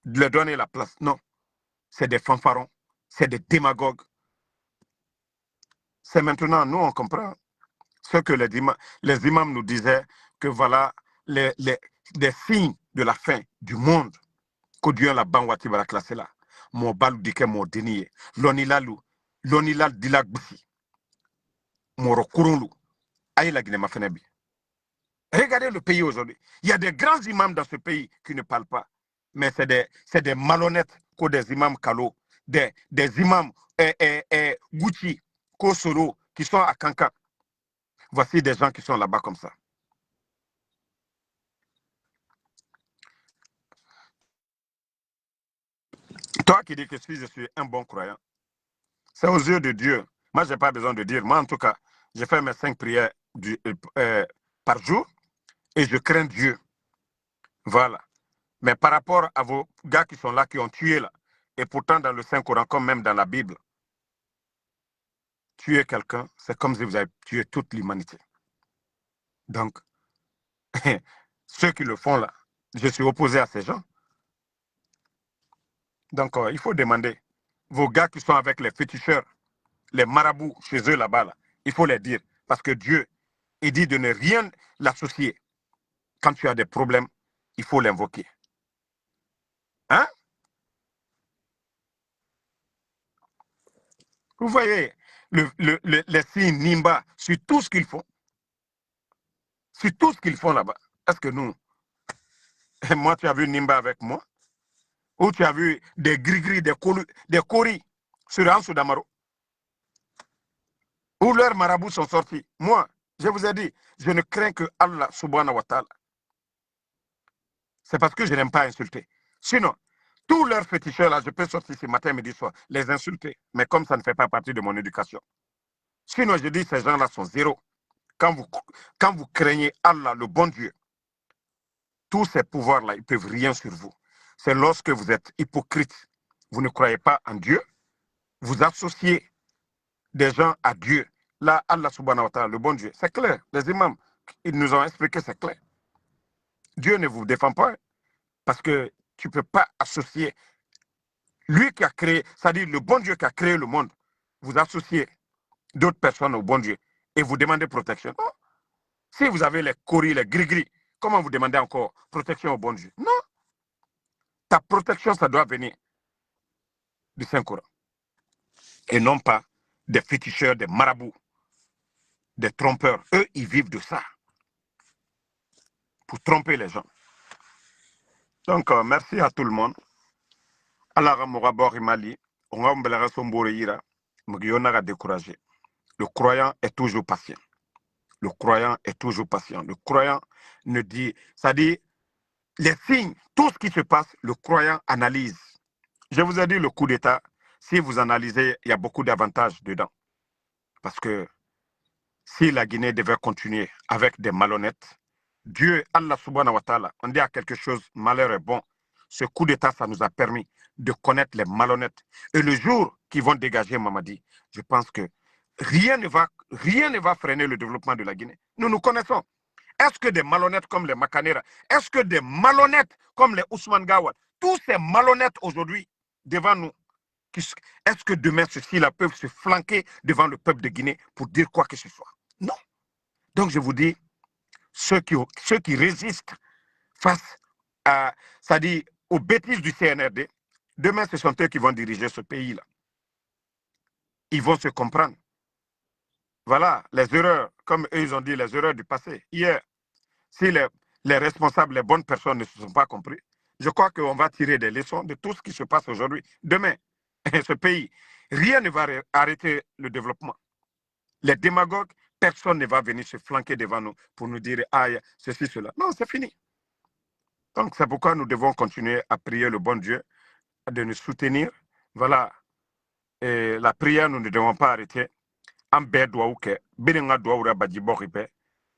de leur donner la place. Non. C'est des fanfarons. C'est des démagogues. C'est maintenant, nous, on comprend ce que les imams nous disaient, que voilà les signes de la fin du monde. Que Dieu la banwati va la classer là. Mon balou dike mon dénié. L'onilalu. L'onilal dilak bisi. Mon rokurunlu. Aïe la Guinée ma fenebi. Regardez le pays aujourd'hui. Il y a des grands imams dans ce pays qui ne parlent pas. Mais c'est des malhonnêtes, des imams Kalo, des imams Gucci, Kosoro, qui sont à Kankan. Voici des gens qui sont là-bas comme ça. Toi qui dis que je suis un bon croyant, c'est aux yeux de Dieu. Moi, je n'ai pas besoin de dire. Moi, en tout cas, j'ai fait mes 5 prières par jour et je crains Dieu. Voilà. Mais par rapport à vos gars qui sont là, qui ont tué là, et pourtant dans le Saint-Coran, comme même dans la Bible, tuer quelqu'un, c'est comme si vous avez tué toute l'humanité. Donc, ceux qui le font là, je suis opposé à ces gens. Donc, il faut demander, vos gars qui sont avec les féticheurs, les marabouts chez eux là-bas, là, il faut les dire. Parce que Dieu, il dit de ne rien l'associer. Quand tu as des problèmes, il faut l'invoquer. Hein? Vous voyez les signes Nimba sur tout ce qu'ils font. Sur tout ce qu'ils font là-bas. Est-ce que nous, moi, tu as vu Nimba avec moi? Ou tu as vu des gris-gris, des coris sur Ansou Damaro? Où leurs marabouts sont sortis? Moi, je vous ai dit, je ne crains que Allah subhanahu wa ta'ala. C'est parce que je n'aime pas insulter. Sinon, tous leurs féticheurs là, je peux sortir ce matin, midi, soir, les insulter. Mais comme ça ne fait pas partie de mon éducation. Sinon, je dis, ces gens-là sont zéro. Quand vous craignez Allah, le bon Dieu, tous ces pouvoirs-là, ils ne peuvent rien sur vous. C'est lorsque vous êtes hypocrite, vous ne croyez pas en Dieu, vous associez des gens à Dieu. Là, Allah subhanahu wa ta'ala, le bon Dieu, c'est clair. Les imams, ils nous ont expliqué, c'est clair. Dieu ne vous défend pas parce que tu ne peux pas associer lui qui a créé, c'est-à-dire le bon Dieu qui a créé le monde, vous associez d'autres personnes au bon Dieu et vous demandez protection. Non. Si vous avez les coris, les gris-gris, comment vous demandez encore protection au bon Dieu? Non. Ta protection, ça doit venir du Saint-Coran. Et non pas des féticheurs, des marabouts, des trompeurs. Eux, ils vivent de ça. Pour tromper les gens. Donc, merci à tout le monde. Allah Mourabor Imali, on va me décourager. Le croyant est toujours patient. Le croyant est toujours patient. Le croyant ne dit, c'est-à-dire, les signes, tout ce qui se passe, le croyant analyse. Je vous ai dit le coup d'État, si vous analysez, il y a beaucoup d'avantages dedans. Parce que si la Guinée devait continuer avec des malhonnêtes, Dieu, Allah subhanahu wa ta'ala, on dit à quelque chose, malheur est bon. Ce coup d'État, ça nous a permis de connaître les malhonnêtes. Et le jour qu'ils vont dégager Mamadi, je pense que rien ne va freiner le développement de la Guinée. Nous nous connaissons. Est-ce que des malhonnêtes comme les Makanera, est-ce que des malhonnêtes comme les Ousmane Gawad, tous ces malhonnêtes aujourd'hui devant nous, est-ce que demain ceux-ci-là peuvent se flanquer devant le peuple de Guinée pour dire quoi que ce soit? Non. Donc je vous dis, ceux qui résistent face à, c'est-à-dire aux bêtises du CNRD, demain ce sont eux qui vont diriger ce pays-là. Ils vont se comprendre. Voilà, les erreurs, comme eux ils ont dit, les erreurs du passé. Hier, si les responsables, les bonnes personnes ne se sont pas compris. Je crois qu'on va tirer des leçons de tout ce qui se passe aujourd'hui. Demain, ce pays, rien ne va arrêter le développement. Les démagogues, personne ne va venir se flanquer devant nous pour nous dire « Ah, ceci, cela ». Non, c'est fini. Donc, c'est pourquoi nous devons continuer à prier le bon Dieu, de nous soutenir. Voilà. Et la prière, nous ne devons pas arrêter. An bɛɛ duwawu kɛ biri n ka duwawu ra baji bɔgi bɛɛ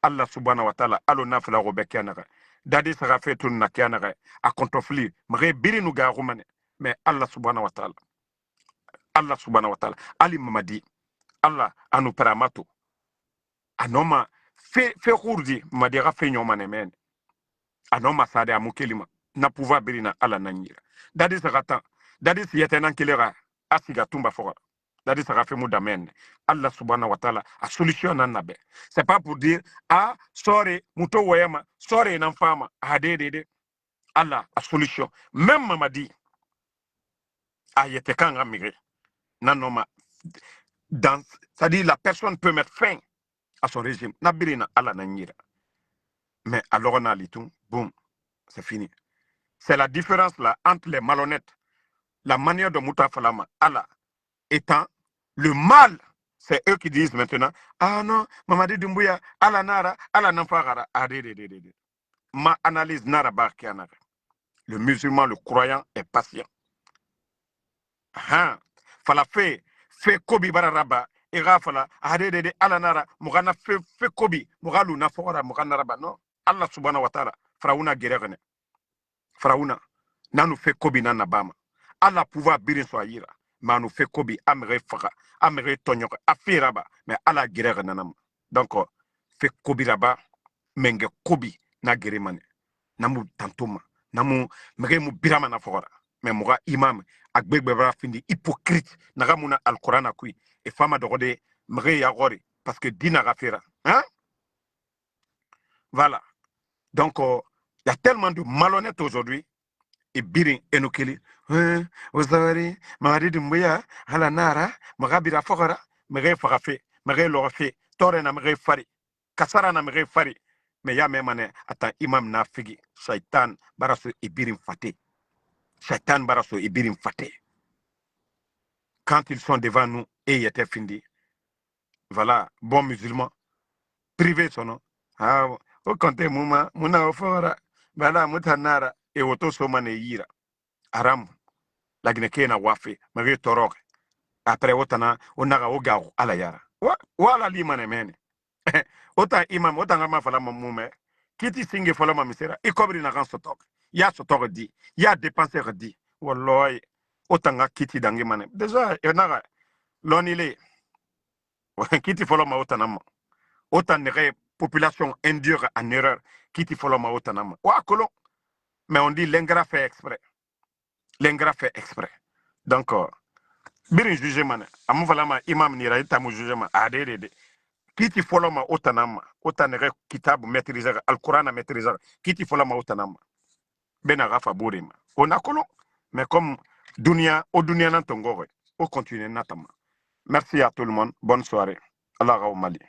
Allah subhanahu wa ta'ala alo na fila ko bɛɛ kɛ naga dadi saga fe tun na kɛ naga a kɔntɔfili mage biri nu ga kumane mais Allah subhanahu wa ta'ala ali mamadi Allah anu paramato anoma fe khurdi mamadi ga fe nyomane men anoma sade amu kelima na pouvoir biri na Allah na nyira dadi saga tan dadi siyete nan kelera asiga tumba foga dadi saga fe mu damen Allah subhanahu wa ta'ala a solution nan nabe c'est pas pour dire ah sorry muto woyama sorry nan fama de Allah a solution même mamadi a yete kan amigre nanoma dans c'est-à-dire la personne peut mettre fin à son régime nabirina Allah nanyira mais alors on a litung boum c'est fini c'est la différence là entre les malhonnêtes la manière de Moutafalama Allah étant le mal, c'est eux qui disent maintenant, ah non, Mamadi Doumbouya, ala nara, ala namfagara. Ma analyse nara barkianara. Le musulman, le croyant est patient. Fala fait kobi bararaba, ira fala, ala nara, mugana fait kobi, mugalu nafora, mugana raba. Non, Allah subhanahu wa ta'ala, frauna guerrerne. Frauna, nanu fait kobi nanabama. Allah pouvoir birin soyira. Manu fait kobi amere faga amere tonyoka afiraba mais ala girere nanam donc fait kobi raba menge kobi na geremane namu tantoma namu mege mu birama na fogora mais muga imam agbegbe bra findi hypocrite naga muna alquran akui e fama dogode mege ya gori parce que dina gafira hein voilà donc il y a tellement de malhonnêtes aujourd'hui et birin enokeli wazari Mamadi Doumbouya hala nara magabira fogara mege fagafe mege logafe tore na mege fari kasara na mege fari mais ya memane ata imam na figi shaitan baraso ibirin fate shaitan baraso ibirin fate quand ils sont devant nous et y était findi voilà bon musulman privé sono ah o konte muma muna ofora bala mutanara e woto so mane yira aram lagine kena wafe mage torok après otana onaga ogaru ala yara wala limane mene ota imam otanga ma fala mamume kiti singe fala ma misera e kobri na kan sotok ya sotok di ya dépenser di wallahi otanga kiti dangi mane déjà onaga lonile kiti fala ma otana otanere population indure en erreur kiti fala ma otana wa kolon mais on dit l'ingrat fait exprès. L'ingrat fait exprès. Donc, birin jugement, amu falama imam nira itamu jugement, adede. Kiti foloma otanama, otanere kitabu maîtriser, al-Qur'an maîtriser, kiti foloma otanama. Bena rafa bourima. On a colon, mais comme dunia, au dunia n'entongore, on continue natama. Merci à tout le monde, bonne soirée. Allah Mali.